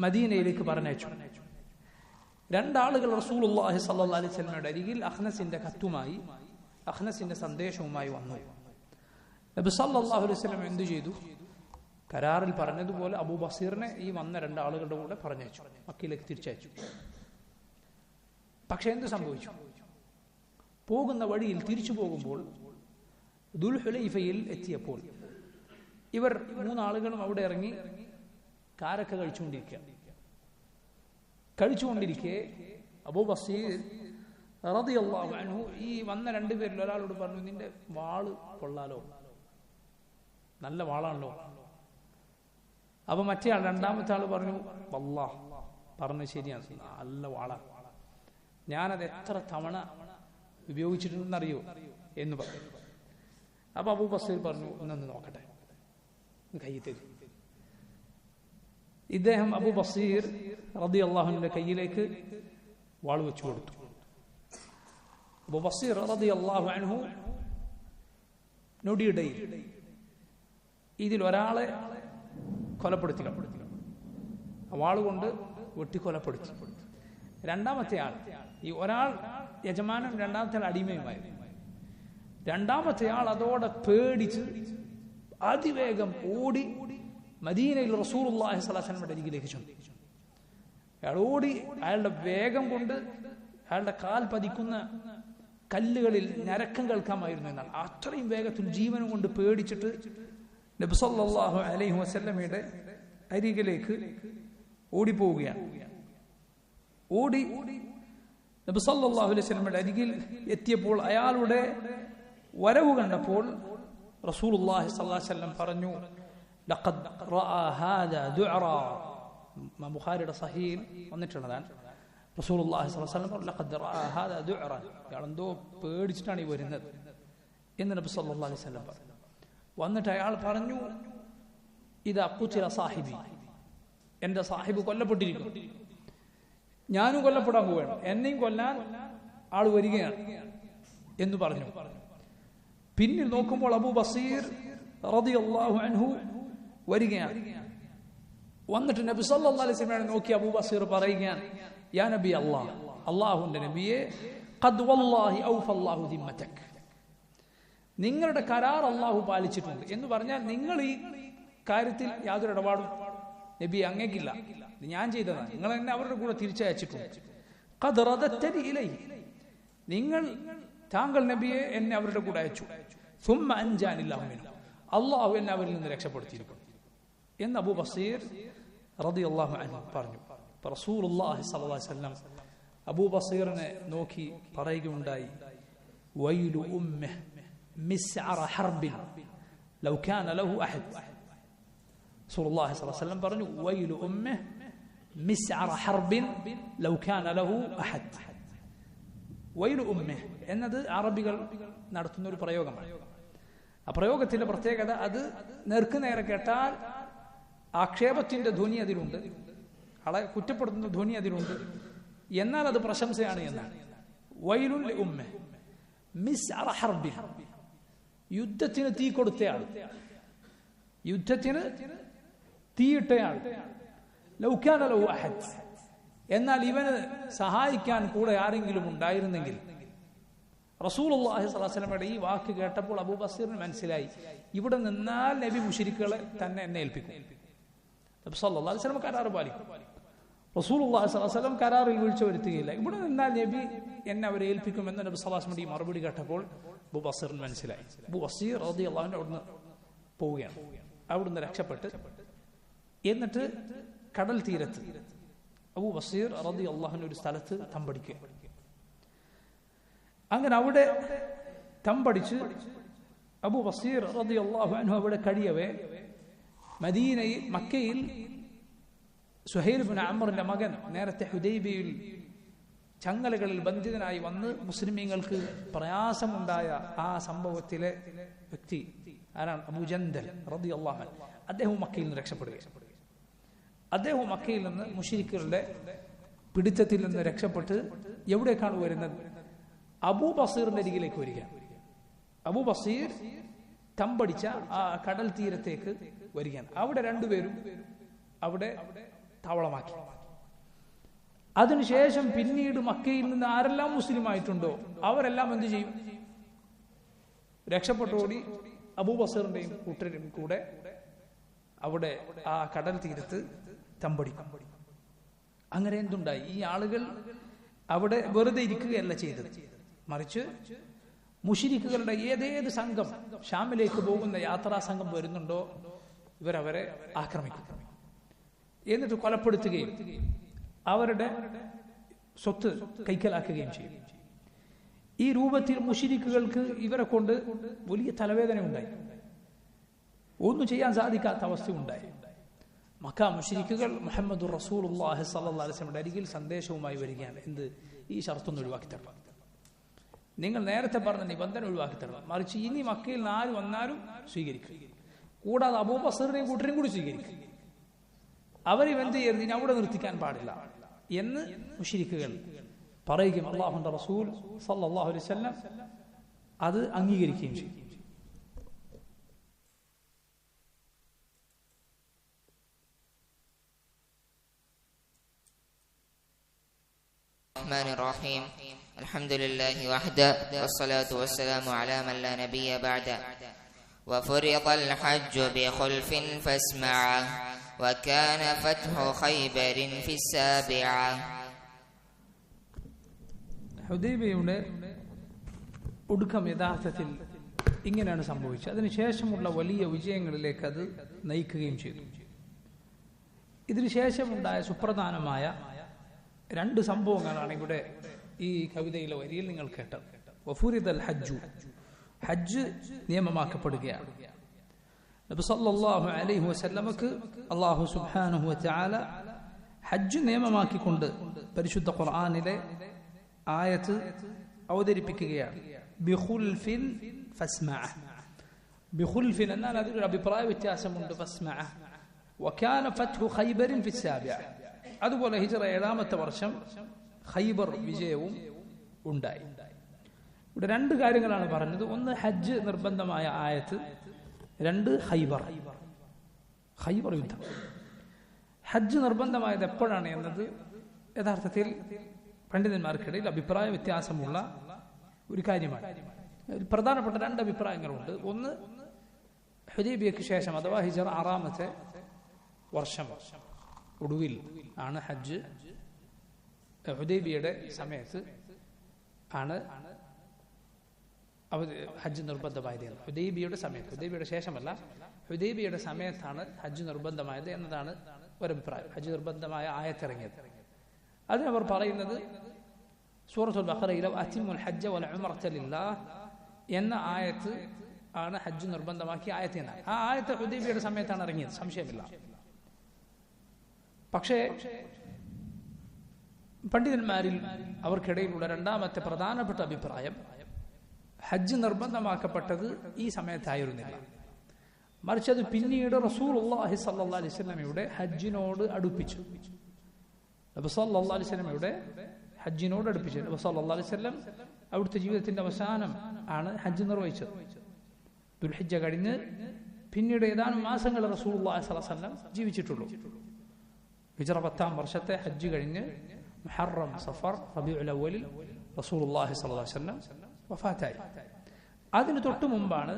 മദീനയിലേക്ക് പറഞ്ഞയച്ചു. രണ്ടാളുകൾ റസൂലുള്ളാഹി സ്വല്ലല്ലാഹു അലൈഹി വസല്ലമയുടെ അരികിൽ അഖ്നസിന്റെ കത്തുമായി, അഖ്നസിന്റെ സന്ദേശവുമായി വന്നു. നബി സല്ലല്ലാഹു അലൈഹി വസല്ലം എന്തു ചെയ്തു? കരാറിൽ പറഞ്ഞതുപോലെ അബൂ ബസീറിനെ ഈ വന്ന രണ്ടാളുകളുടെ കൂടെ പറഞ്ഞയച്ചു, മക്കയിലേക്ക് തിരിച്ചയച്ചു. പക്ഷെ എന്ത് സംഭവിച്ചു? പോകുന്ന വഴിയിൽ തിരിച്ചു പോകുമ്പോൾ ദുൽഹുലൈഫയിൽ എത്തിയപ്പോൾ ഇവർ മൂന്നാളുകളും അവിടെ ഇറങ്ങി കാരക്ക കഴിച്ചുകൊണ്ടിരിക്കെ അബൂ ബസീർ റളിയല്ലാഹു അൻഹു ഈ വന്ന രണ്ടുപേരിൽ ഒരാളോട് പറഞ്ഞു, നിന്റെ വാള് കൊള്ളാലോ, നല്ല വാളാണല്ലോ. അപ്പൊ മറ്റേ ആൾ, രണ്ടാമത്തെ ആള് പറഞ്ഞു, വല്ലാഹ് പറഞ്ഞു ശരിയാണ്, നല്ല വാളാണ്, ഞാനത് എത്ര തവണ ഉപയോഗിച്ചിട്ടുണ്ടെന്നറിയോ എന്ന് പറഞ്ഞു. അപ്പൊ അബൂ ബസീർ പറഞ്ഞു, ഒന്ന് നോക്കട്ടെ, കൈ തരും. ഇദ്ദേഹം അബൂ ബസീർ റളിയല്ലാഹു അൻഹുവിന്റെ കയ്യിലേക്ക് വാൾ വെച്ചു കൊടുത്തു. അബൂ ബസീർ റളിയല്ലാഹു അൻഹു നൊടിയിടയിൽ ഇതിൽ ഒരാളെ കൊലപ്പെടുത്തി, വാളുകൊണ്ട് വെട്ടിക്കൊലപ്പെടുത്തി. രണ്ടാമത്തെ ആൾ, ഈ ഒരാൾ യജമാനും രണ്ടാമത്തെ ആൾ അടിമയുമായിരുന്നു. രണ്ടാമത്തെ ആൾ അതോടെ പേടിച്ച് അതിവേഗം ഓടി മദീനയിൽ റസൂലുള്ളാഹി സ്വല്ലല്ലാഹു അലൈഹി വസല്ലമയുടെ അരികിലേക്ക് ചെന്നു. അയാൾ ഓടി, അയാളുടെ വേഗം കൊണ്ട് അയാളുടെ കാൽ പതിക്കുന്ന കല്ലുകളിൽ ഞരക്കം കേൾക്കാമായിരുന്നു എന്നാണ്. അത്രയും വേഗത്തിൽ ജീവനും കൊണ്ട് പേടിച്ചിട്ട് നബി സല്ലല്ലാഹു അലൈഹി വസല്ലമയുടെ അരികിലേക്ക് ഓടിപ്പോവുകയാണ്. ഓടി നബി സല്ലല്ലാഹു അലൈഹി വസല്ലമയുടെ അരികിൽ എത്തിയപ്പോൾ അയാളുടെ വരവ് കണ്ടപ്പോൾ റസൂലുള്ളാഹി സ്വല്ലല്ലാഹു അലൈഹി വസല്ലം പറഞ്ഞു, ലഖദ് റഅ ഹാദാ ദുഅറാ. ബുഖാരിയുടെ സഹീഹ് വന്നിട്ടുള്ളതാണ്. റസൂലുള്ളാഹി സ്വല്ലല്ലാഹു അലൈഹി വസല്ലം പറഞ്ഞു, ലഖദ് റഅ ഹാദാ ദുഅറാ, അയാളെന്തോ പേടിച്ചിട്ടാണ് ഈ വരുന്നത് എന്ന് നബി സല്ലല്ലാഹു അലൈഹി വസല്ലം പറഞ്ഞു. വന്നിട്ട് അയാൾ പറഞ്ഞു, ഇദാ ഖുതില സാഹിബി, എന്റെ സാഹിബ് കൊല്ലപ്പെട്ടിരിക്കുന്നു, ഞാനും കൊല്ലപ്പെടാൻ പോവുകയാണ്, എന്നെയും കൊല്ലാൻ ആൾ വരികയാണ് എന്ന് പറഞ്ഞു. പിന്നിൽ നോക്കുമ്പോൾ അബൂ ബസീർ റളിയല്ലാഹു അൻഹു വരികയാണ്. വന്നിട്ട് നബി സല്ലല്ലാഹു അലൈഹി വസല്ലം നോക്കി അബൂ ബസീർ പറയുകയാണ്, യാ നബി അല്ലാഹ്, അല്ലാഹുവിന്റെ നബിയെ, ഖദ് വല്ലാഹി ഔഫല്ലാഹു ദിമ്മതക്, നിങ്ങളുടെ കരാർ അല്ലാഹു പാലിച്ചിട്ടുണ്ട് എന്ന് പറഞ്ഞാൽ നിങ്ങൾ ഈ കാര്യത്തിൽ യാതൊരു ഇടപാടും നബി അങ്ങേക്കില്ല, ഞാൻ ചെയ്തതാണ്, നിങ്ങൾ എന്നെ അവരുടെ കൂടെ തിരിച്ചയച്ചിട്ടുണ്ട്. ഖദ് റദത്തനി ഇലൈഹി, താങ്കൾ നബിയെ എന്നെ അവരുടെ കൂടെ അയച്ചു. സുമ്മ അൻജാനില്ലാഹു മിൻഹു, അല്ലാഹു എന്നെ അവരിൽ നിന്ന് രക്ഷപ്പെടുത്തിയിരിക്കുന്നു എന്ന് അബൂ ബസീർ റളിയല്ലാഹു അൻഹു പറഞ്ഞു. റസൂലുള്ളാഹി സ്വല്ലല്ലാഹു അലൈഹി വസല്ലം അബൂ ബസീറിനെ നോക്കി പറയുകയുണ്ടായി, വൈലു ഉമ്മിഹി മിസ്അറ ഹർബിൻ ലൗ കാന ലഹു അഹദ്. റസൂലുള്ളാഹി സ്വല്ലല്ലാഹു അലൈഹി വസല്ലം പറഞ്ഞു, വൈലു ഉമ്മിഹി മിസ്അറ ഹർബിൻ ലൗ കാന ലഹു അഹദ്. വൈലു ഉമ്മിഹി എന്നത് അറബികൾ നടത്തുന്ന ഒരു പ്രയോഗമാണ്. ആ പ്രയോഗത്തിന്റെ പ്രത്യേകത, അത് നേർക്കുനേരെ കേട്ടാൽ ആക്ഷേപത്തിന്റെ ധ്വനി അതിലുണ്ട്, ആളെ കുറ്റപ്പെടുത്തുന്ന ധ്വനി അതിലുണ്ട്, എന്നാൽ അത് പ്രശംസയാണ് എന്നാണ്. വൈലുൽ ഉമ്മിഹി, മിസ്അറ ഹർബിൻ, യുദ്ധത്തിന് തീ കൊടുത്തയാൾ, യുദ്ധത്തിന് തീയിട്ടയാൾ. ലൗ കാന ലഹു അഹദ്, എന്നാൽ ഇവന് സഹായിക്കാൻ കൂടെ ആരെങ്കിലും ഉണ്ടായിരുന്നെങ്കിൽ. റസൂലുള്ളാഹി സ്വല്ലല്ലാഹു അലൈഹി വസല്ലമയുടെ ഈ വാക്ക് കേട്ടപ്പോൾ അബൂ ബസീറിന് മനസ്സിലായി, ഇവിടെ നിന്നാൽ നബി മുശ്രിക്കുകളെ തന്നെ എന്നെ ഏൽപ്പിക്കും. നബി സല്ലല്ലാഹു അലൈഹി വസല്ലം കരാർ പാലിക്കും. റസൂലുള്ളാഹി സ്വല്ലല്ലാഹു അലൈഹി വസല്ലം കരാറിൽ വീഴ്ച വരുത്തുകയില്ല. ഇവിടെ നിന്നാൽ നബി എന്നെ അവരെ ഏൽപ്പിക്കുമെന്ന് നബി സല്ലല്ലാഹു അലൈഹി വസല്ലം ഈ മറുപടി കേട്ടപ്പോൾ അബൂ ബസീറിന് മനസ്സിലായി. അബൂ ബസീർ റളിയല്ലാഹു അൻഹു അവിടുന്ന് പോവുകയാണ്. അവിടുന്ന് രക്ഷപ്പെട്ട് എന്നിട്ട് കടൽ തീരത്ത് അബൂ ബസീർ റളിയല്ലാഹു അൻഹു ഒരു സ്ഥലത്ത് തമ്പടിക്കുക. അങ്ങനെ അവിടെ തമ്പടിച്ച് അബൂ ബസീർ റളിയല്ലാഹു അൻഹു അവിടെ കഴിയവേ മദീനയിൽ മക്കയിൽ സുഹൈൽ ഇബ്നു അംറിന്റെ മകൻ നേരത്തെ ഹുദൈബിയയിൽ ചങ്ങലകളിൽ ബന്ധിതനായി വന്ന് മുസ്ലിമീങ്ങൾക്ക് പ്രയാസമുണ്ടായ ആ സംഭവത്തിലെ വ്യക്തി ആരാണ്? അബൂ ജന്ദൽ റളിയല്ലാഹു അൻഹു. അദ്ദേഹം മക്കയിൽ നിന്ന് രക്ഷപ്പെടുകയാണ്. അദ്ദേഹം മക്കയിൽ നിന്ന് മുശ്രിക്കുകളുടെ പിടുത്തത്തിൽ നിന്ന് രക്ഷപ്പെട്ട് എവിടേക്കാണ് വരുന്നത്? അബൂ ബസീറിന്റെ അരികിലേക്ക് വരിക. അബൂ ബസീർ തമ്പടിച്ച ആ കടൽ തീരത്തേക്ക് വരികയാണ്. അവിടെ രണ്ടുപേരും അവിടെ താവളമാക്കി. അതിനുശേഷം പിന്നീട് മക്കയിൽ നിന്ന് ആരെല്ലാം മുസ്ലിം ആയിട്ടുണ്ടോ അവരെല്ലാം എന്ത് ചെയ്യും? രക്ഷപ്പെട്ടോടി അബൂ ബസീറിന്റെയും കൂട്ടരും കൂടെ അവിടെ ആ കടൽ തീരത്ത് തമ്പടിക്കും. അങ്ങനെ എന്തുണ്ടായി? ഈ ആളുകൾ അവിടെ വെറുതെ ഇരിക്കുകയല്ല ചെയ്തത്, മറിച്ച് മുശ്രിക്കുകളുടെ ഏതേത് സംഘം ഷാമിലേക്ക് പോകുന്ന യാത്രാ സംഘം വരുന്നുണ്ടോ ഇവരവരെ ആക്രമിക്കും, എന്നിട്ട് കൊലപ്പെടുത്തുകയും അവരുടെ സ്വത്ത് കൈക്കലാക്കുകയും ചെയ്യും. ഈ രൂപത്തിൽ മുശ്രിക്കുകൾക്ക് ഇവരെ കൊണ്ട് വലിയ തലവേദന ഉണ്ടായി, ഒന്നും ചെയ്യാൻ സാധിക്കാത്ത അവസ്ഥ ഉണ്ടായി. മക്ക മുശ്രിക്കുകൾ മുഹമ്മദുർ റസൂലുള്ളാഹി സ്വല്ലല്ലാഹു അലൈഹി വസല്ലമയുടെ അരികിൽ സന്ദേശവുമായി വരികയാണ്. എന്ത്? ഈ ഷർത്തൊന്നും ഒഴിവാക്കി തരണം, നിങ്ങൾ നേരത്തെ പറഞ്ഞ നിബന്ധന ഒഴിവാക്കി തരണം, മറിച്ച് ഇനി മക്കയിൽ നിന്ന് ആര് വന്നാലും സ്വീകരിക്കും, കൂടാതെ അബൂ ബസീറിനെയും കൂട്ടരെയും കൂടി സ്വീകരിക്കും. അവരും എന്ത് ചെയ്യരുത്, ഇനി അവിടെ നിർത്തിക്കാൻ പാടില്ല എന്ന് മുശ്രിക്കുകൾ പറയുകയും അല്ലാഹുവിന്റെ റസൂൽ സല്ലല്ലാഹു അലൈഹി വസല്ലം അത് അംഗീകരിക്കുകയും ചെയ്യും. الرحمن الرحيم الحمد لله وحده والصلاة والسلام على من لا نبي بعده وفرض الحج بخلف فاسمعه وكان فتح خيبر في السابعة. ഹുദൈബിയയുടെ ഒടുക്കം യഥാർത്ഥത്തിൽ ഇങ്ങനെയാണ് സംഭവിച്ചത്. അതിനുശേഷമുള്ള വലിയ വിജയങ്ങളിലേക്ക് അത് നയിക്കുകയും ചെയ്തു. ഇതിനുശേഷമുണ്ടായ സുപ്രധാനമായ രണ്ട് സംഭവങ്ങളാണ് ഇവിടെ ഈ കവിതയിലെ വരിയിൽ നിങ്ങൾ കേട്ടത്. വഫുരിദൽ ഹജ്ജു, ഹജ്ജ് നിയമമാക്കപ്പെടുകയാണ്. നബി സല്ലല്ലാഹു അലൈഹി വസല്ലമക്ക് അല്ലാഹു സുബ്ഹാനഹു വ തആല ഹജ്ജ് നിയമമാക്കിക്കൊണ്ട് പരിശുദ്ധ ഖുർആനിലെ ആയത്ത് അവതരിപ്പിക്കുകയാണ്. ബിഖുൽഫിൻ ഫസ്മഅ. ബിഖുൽഫിൻ എന്നാൽ അതിലൊരു അഭിപ്രായ വ്യത്യാസമുണ്ട്. ഫസ്മഅ വകാന ഫത്ഹു ഖൈബറിൻ ഫി സാബിഅ. അതുപോലെ ഹിജ്റ 7ാമത്തെ വർഷം ഖൈബർ വിജയവും ഉണ്ടായി. ഇവിടെ രണ്ട് കാര്യങ്ങളാണ് പറഞ്ഞത്. ഒന്ന് ഹജ്ജ് നിർബന്ധമായ ആയത്ത്, രണ്ട് ഖൈബർ യുദ്ധം. ഹജ്ജ് നിർബന്ധമായത് എപ്പോഴാണ് എന്നത് യഥാർത്ഥത്തിൽ പണ്ഡിതന്മാർക്കിടയിൽ അഭിപ്രായ വ്യത്യാസമുള്ള ഒരു കാര്യമാണ്. പ്രധാനപ്പെട്ട രണ്ട് അഭിപ്രായങ്ങളുണ്ട്. ഒന്ന്, ഹുദൈബിയയ്ക്ക് ശേഷം അഥവാ ഹിജ്റ 6ാമത്തെ വർഷം ഒടുവിൽ ആണ് ഹജ്ജ്. ഹുദൈബിയയുടെ സമയത്ത് ആണ് ഹജ്ജ് നിർബന്ധമായത്. ഹുദൈബിയയുടെ സമയത്ത്, ഹുദൈബിയയുടെ ശേഷമല്ല, ഹുദൈബിയയുടെ സമയത്താണ് ഹജ്ജ് നിർബന്ധമായത് എന്നതാണ് ഒരഭിപ്രായം. ഹജ്ജ് നിർബന്ധമായ ആയത്തിറങ്ങിയത്. അതിനവർ പറയുന്നത് സൂറത്തുൽ ബഖറയിലെ അത്തിമുൽ ഹജ്ജ വൽ ഉംറത ലില്ലാഹ് എന്ന ആയത്ത് ആണ് ഹജ്ജ് നിർബന്ധമാക്കിയ ആയത്ത് എന്നാണ്. ആ ആയത്ത് ഹുദൈബിയയുടെ സമയത്താണ് ഇറങ്ങിയത്, സംശയമില്ല. പക്ഷേ പണ്ഡിതന്മാരിൽ അവർക്കിടയിലുള്ള രണ്ടാമത്തെ പ്രധാനപ്പെട്ട അഭിപ്രായം ഹജ്ജ് നിർബന്ധമാക്കപ്പെട്ടത് ഈ സമയത്തായിരുന്നില്ല, മറിച്ച് അത് പിന്നീട് റസൂലുള്ളാഹി സ്വല്ലല്ലാഹു അലൈഹി വസല്ലമയുടെ ഹജ്ജിനോട് അടുപ്പിച്ചു. നബി സല്ലല്ലാഹു അലൈഹി വസല്ലമയുടെ ഹജ്ജിനോട് അടുപ്പിച്ചു. നബി സല്ലല്ലാഹു അലൈഹി വസല്ലം അവിടുത്തെ ജീവിതത്തിന്റെ അവസാനം ആണ് ഹജ്ജ് നിർവഹിച്ചത്. ദുൽഹിജ്ജ കഴിഞ്ഞ് പിന്നീട് ഏതാനും മാസങ്ങൾ റസൂലുള്ളാഹി സ്വല്ലല്ലാഹു അലൈഹി വസല്ലം ജീവിച്ചിട്ടുള്ളൂ. ഹിജ്റ 10-ാം വർഷത്തെ ഹജ്ജ് കഴിഞ്ഞ് മുഹറം, സഫർ, റബീഉൽ അവ്വലിൽ റസൂലുള്ളാഹി സ്വല്ലല്ലാഹു അലൈഹി വസല്ലം വഫാത്തായി. അതിനു തൊട്ടു മുമ്പാണ്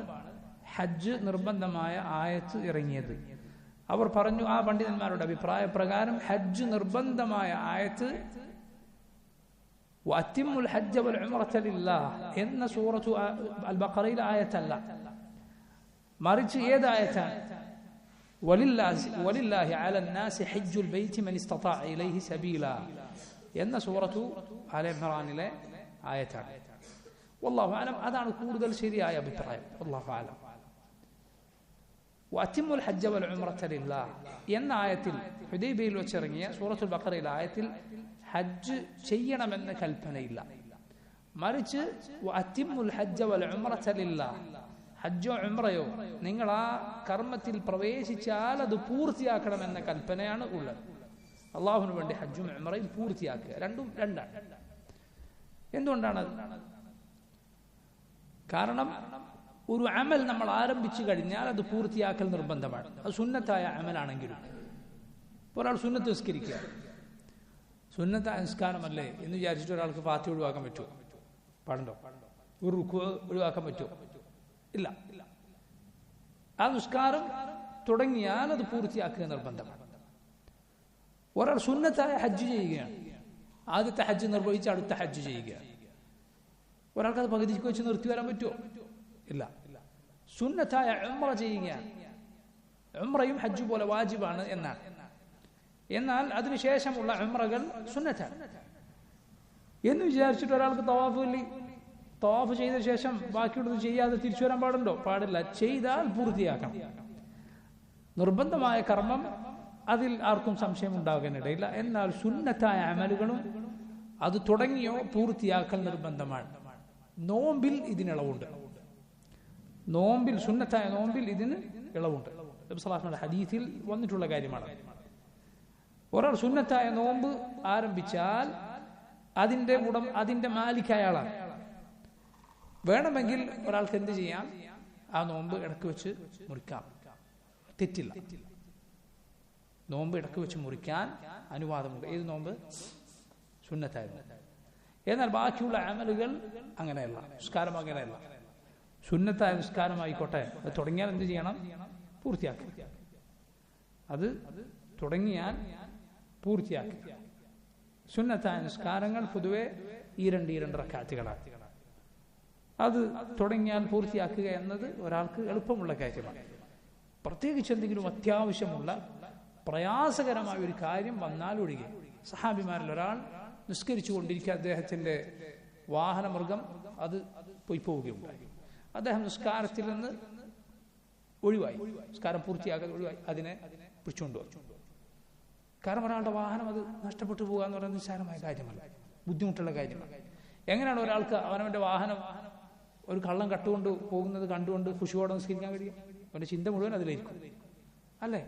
ഹജ്ജ് നിർബന്ധമായ ആയത്ത് ഇറങ്ങിയത്. അവർ പറഞ്ഞു, ആ പണ്ഡിതന്മാരുടെ അഭിപ്രായ പ്രകാരം ഹജ്ജ് നിർബന്ധമായ ആയത്ത് വഅത്തിമ്മുൽ ഹജ്ജ വൽ ഉംറത ലില്ലാഹ് എന്ന സൂറത്തു അൽ ബഖറയിലെ ആയത്തല്ല, മറിച്ച് ഏത് ആയത്താണ്? വലില്ലാഹി അലൻ നാസി ഹജ്ജുൽ ബൈത്തി മൻ ഇസ്തതാഅ ഇലൈഹി സബീല എന്ന സൂറത്തു ആല ഇംറാനിലെ ആയത്താണ്. വല്ലാഹു അലം, അതാണ് കൂടുതൽ ശരിയായ അഭിപ്രായം. വല്ലാഹു അലം. വഅത്തിമ്മുൽ ഹജ്ജ വൽ ഉംറത ലില്ലാഹ് എന്ന ആയത്തിൽ, ഹുദൈബിയയിൽ വെച്ചിറങ്ങിയ സൂറത്തുൽ ബഖറയിലെ ആയത്തിൽ ഹജ്ജ് ചെയ്യണമെന്ന കൽപ്പനയില്ല, മറിച്ച് വഅത്തിമ്മുൽ ഹജ്ജ വൽ ഉംറത ലില്ലാഹ്, ഹജ്ജോ ഉംറയോ നിങ്ങൾ ആ കർമ്മത്തിൽ പ്രവേശിച്ചാൽ അത് പൂർത്തിയാക്കണമെന്ന കൽപ്പനയാണ് ഉള്ളത്. അള്ളാഹുവിന് വേണ്ടി ഹജ്ജും ഉംറയും പൂർത്തിയാക്കുക, രണ്ടും രണ്ടാണ്. എന്തുകൊണ്ടാണ്? കാരണം ഒരു അമൽ നമ്മൾ ആരംഭിച്ചു കഴിഞ്ഞാൽ അത് പൂർത്തിയാക്കൽ നിർബന്ധമാണ്. അത് സുന്നത്തായ അമലാണെങ്കിലും. ഒരാൾ സുന്നത്ത് നിസ്കരിക്കുക, സുന്നത്തായ നിസ്കാരമല്ലേ എന്ന് വിചാരിച്ചിട്ട് ഒരാൾക്ക് ഫാത്തിഹ ഒഴിവാക്കാൻ പറ്റുമോ? പാടുണ്ടോ? ഒരു റുക്കൂ ഒഴിവാക്കാൻ പറ്റുമോ? ഇല്ല. ആ നിസ്കാരം തുടങ്ങിയാൽ അത് പൂർത്തിയാക്കുക നിർബന്ധമാണ്. ഒരാൾ സുന്നത്തായ ഹജ്ജ് ചെയ്യുകയാണ്, ആദ്യത്തെ ഹജ്ജ് നിർവഹിച്ച് അടുത്ത ഹജ്ജ് ചെയ്യുകയാണ്, ഒരാൾക്കത് പകുതിക്ക് വെച്ച് നിർത്തി വരാൻ പറ്റുമോ? ഇല്ല. സുന്നത്തായ ഉംറ ചെയ്യുകയാണ്, ഉംറയും ഹജ്ജ് പോലെ വാജിബാണ് എന്നാണ്. എന്നാൽ അതിനുശേഷമുള്ള ഉംറകൾ സുന്നത്താണ് എന്ന് വിചാരിച്ചിട്ട് ഒരാൾക്ക് തവാഫ് ചെയ്ത ശേഷം ബാക്കിയുള്ളത് ചെയ്യാതെ തിരിച്ചു വരാൻ പാടുണ്ടോ? പാടില്ല. ചെയ്താൽ പൂർത്തിയാക്കണം. നിർബന്ധമായ കർമ്മം അതിൽ ആർക്കും സംശയം ഉണ്ടാകാനിടയില്ല. എന്നാൽ സുന്നത്തായ അമലുകളും അത് തുടങ്ങിയോ പൂർത്തിയാക്കൽ നിർബന്ധമാണ്. നോമ്പിൽ ഇതിനിളവുണ്ട്. നോമ്പിൽ, സുന്നത്തായ നോമ്പിൽ ഇതിന് ഇളവുണ്ട്. നബി സല്ലല്ലാഹു അലൈഹി വസല്ലം ഹദീസിൽ വന്നിട്ടുള്ള കാര്യമാണ്. ഒരാൾ സുന്നത്തായ നോമ്പ് ആരംഭിച്ചാൽ അതിന്റെ മാലിക് അയാളാണ്. വേണമെങ്കിൽ ഒരാൾക്ക് എന്ത് ചെയ്യാം? ആ നോമ്പ് ഇടക്ക് വെച്ച് മുറിക്കാം, തെറ്റില്ല. നോമ്പ് ഇടക്ക് വെച്ച് മുറിക്കാൻ അനുവാദമുണ്ട്. ഏത് നോമ്പ്? സുന്നത്തായ നോമ്പ്. എന്നാൽ ബാക്കിയുള്ള അമലുകൾ അങ്ങനെയല്ല, നിസ്കാരം അങ്ങനെയല്ല. സുന്നത്തായ നിസ്കാരമായിക്കോട്ടെ, അത് തുടങ്ങിയാൽ എന്ത് ചെയ്യണം? പൂർത്തിയാക്കുക. അത് തുടങ്ങിയാൽ പൂർത്തിയാക്കുക. സുന്നത്തായ നിസ്കാരങ്ങൾ പൊതുവെ ഈ രണ്ട് റക്അത്തുകളാണ്. അത് തുടങ്ങിയാൽ പൂർത്തിയാക്കുക എന്നത് ഒരാൾക്ക് എളുപ്പമുള്ള കാര്യമാണ്. പ്രത്യേകിച്ച് എന്തെങ്കിലും അത്യാവശ്യമുള്ള പ്രയാസകരമായ ഒരു കാര്യം വന്നാൽ ഒഴികെ. സഹാബിമാരിൽ ഒരാൾ നിസ്കരിച്ചു കൊണ്ടിരിക്കുക, അദ്ദേഹത്തിന്റെ വാഹനമൃഗം അത് പോവുകയുണ്ടായി. അദ്ദേഹം നിസ്കാരത്തിൽ നിന്ന് ഒഴിവായി, നിസ്കാരം പൂർത്തിയാകാതെ ഒഴിവായി, അതിനെ പിടിച്ചുകൊണ്ടു വന്നു. കാരണം ഒരാളുടെ വാഹനം അത് നഷ്ടപ്പെട്ടു പോകുക എന്ന് പറയുന്നത് നിസ്സാരമായ കാര്യമല്ല, ബുദ്ധിമുട്ടുള്ള കാര്യമാണ്. എങ്ങനെയാണ് ഒരാൾക്ക് അവനവന്റെ വാഹനം ഒരു കള്ളം കട്ടുകൊണ്ട് പോകുന്നത് കണ്ടുകൊണ്ട് ഖുശൂഅോടെ നിസ്കരിക്കാൻ കഴിയും? അവന്റെ ചിന്ത മുഴുവൻ അതിലായിരിക്കും, അല്ലേ?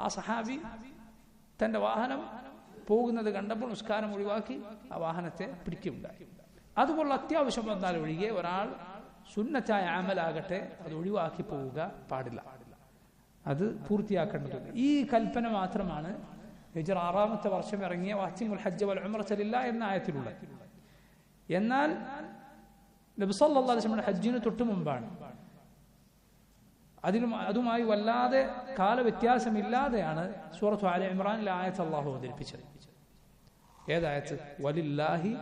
ആ സഹാബി തന്റെ വാഹനം പോകുന്നത് കണ്ടപ്പോൾ നിസ്കാരം ഒഴിവാക്കി ആ വാഹനത്തെ പിടിക്കുകയുണ്ടായി. അതുപോലുള്ള അത്യാവശ്യം വന്നാൽ ഒഴികെ ഒരാൾ സുന്നത്തായ അമലാകട്ടെ അത് ഒഴിവാക്കി പോവുക പാടില്ല, അത് പൂർത്തിയാക്കേണ്ടതുണ്ട്. ഈ കൽപ്പന മാത്രമാണ് ഹിജ്റ 6-ാമത്തെ വർഷം ഇറങ്ങിയ വഅത്തിമുൽ ഹജ്ജ വൽ ഉംറത ലില്ലാഹ് എന്ന ആയത്തിലുള്ളത്. എന്നാൽ നബി സല്ലല്ലാഹു അലൈഹി വസല്ലം ഹജ്ജിന് തൊട്ടു മുമ്പാണ്, അതുമായി വല്ലാതെ കാലവ്യത്യാസമില്ലാതെയാണ് സൂറത്തു ആല ഇംറാനിലെ ആയത്ത് അല്ലാഹു അവതരിപ്പിച്ചത്. ഏതായത്ത്? വലില്ലാഹി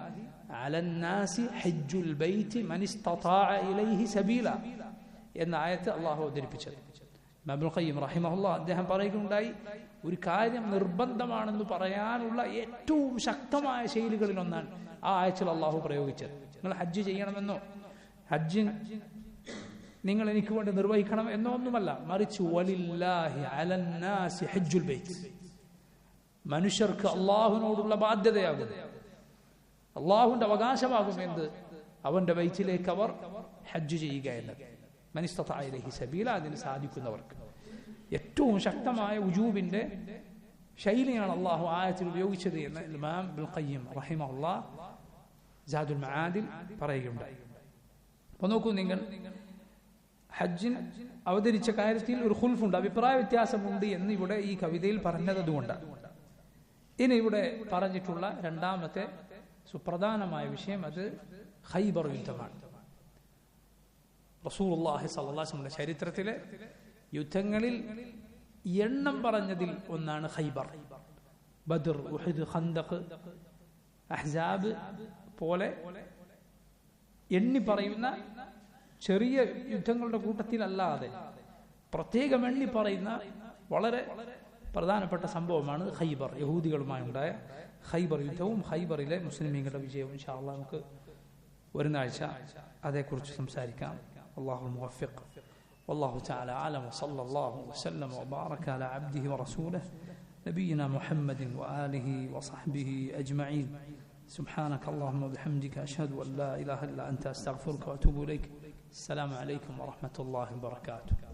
അലന്നാസി ഹജ്ജുൽ ബൈത്തി മൻ ഇസ്തതാഅ ഇലൈഹി സബീല എന്ന ആയത്ത് അല്ലാഹു അവതരിപ്പിച്ചത്. ഇബ്നുൽ ഖയ്യിം റഹിമഹുല്ലാഹ് അദ്ദേഹം പറയുകയുണ്ടായി, ഒരു കാര്യം നിർബന്ധമാണെന്ന് പറയാനുള്ള ഏറ്റവും ശക്തമായ ശൈലികളിൽ ഒന്നാണ് ആ ആയത്തിൽ അല്ലാഹു പ്രയോഗിച്ചത്. നിങ്ങൾ ഹജ്ജ് ചെയ്യണമെന്നോ ഹജ്ജ് നിങ്ങൾ എനിക്ക് വേണ്ടി നിർവഹിക്കണം എന്നോ ഒന്നുമല്ല, മറിച്ച് വലില്ലാഹി അലന്നാസി ഹജ്ജുൽ ബൈത്ത്, മനുഷ്യർക്ക് അള്ളാഹുവിനോടുള്ള ബാധ്യതയാകും, അള്ളാഹുവിന്റെ അവകാശമാകും എന്ത്? അവന്റെ ബൈത്തിലേക്ക് അവർ ഹജ്ജ് ചെയ്യുക എന്നത്. മൻ ഇസ്തതാഅ ഇലൈഹി സബീല, അതിന് സാധിക്കുന്നവർക്ക്. ഏറ്റവും ശക്തമായ ഉജൂബിന്റെ ശൈലിയാണ് അള്ളാഹു ആയത്തിൽ ഉപയോഗിച്ചത് എന്ന് ഇമാം ഇബ്നുൽ ഖയ്യിം റഹിമഹുല്ലാഹ് സാദുൽ മആദിൽ പറയുകയുണ്ടായി. അപ്പോൾ നോക്കൂ നിങ്ങൾ, ഹജ്ജിൻ അവതരിച്ച കാര്യത്തിൽ ഒരു ഖുൽഫുണ്ട്, അഭിപ്രായ വ്യത്യാസമുണ്ട് എന്ന് ഇവിടെ ഈ കവിതയിൽ പറഞ്ഞതുകൊണ്ടാണ്. ഇനി ഇവിടെ പറഞ്ഞിട്ടുള്ള രണ്ടാമത്തെ സുപ്രധാനമായ വിഷയം അത് ഖൈബർ യുദ്ധമാണ്. റസൂലുള്ളാഹി സ്വല്ലല്ലാഹു അലൈഹി വസല്ലം ചരിത്രത്തിലെ യുദ്ധങ്ങളിൽ എണ്ണം പറഞ്ഞതിൽ ഒന്നാണ് ഖൈബർ. ബദർ, ഉഹദ്, ഖന്ദഖ്, അഹ്സാബ് പോലെ എണ്ണി പറയുന്ന ചെറിയ യുദ്ധങ്ങളുടെ കൂട്ടത്തിലല്ലാതെ പ്രത്യേകം എണ്ണി പറയുന്ന വളരെ പ്രധാനപ്പെട്ട സംഭവമാണ് ഖൈബർ, യഹൂദികളുമായി ഉണ്ടായ ഖൈബർ യുദ്ധവും ഖൈബറിലെ മുസ്ലിമീങ്ങളുടെ വിജയവും. ഇൻഷാ അല്ലാഹ് നമുക്ക് വരുന്ന ആഴ്ച അതേക്കുറിച്ച് സംസാരിക്കാം. അല്ലാഹു മുവഫിഖ്. والله تعالى أعلم وصلى الله وسلم وبارك على عبده ورسوله نبينا محمد وآله وصحبه أجمعين. سبحانك اللهم وبحمدك أشهد أن لا إله إلا أنت أستغفرك وأتوب إليك. السلام عليكم ورحمة الله وبركاته.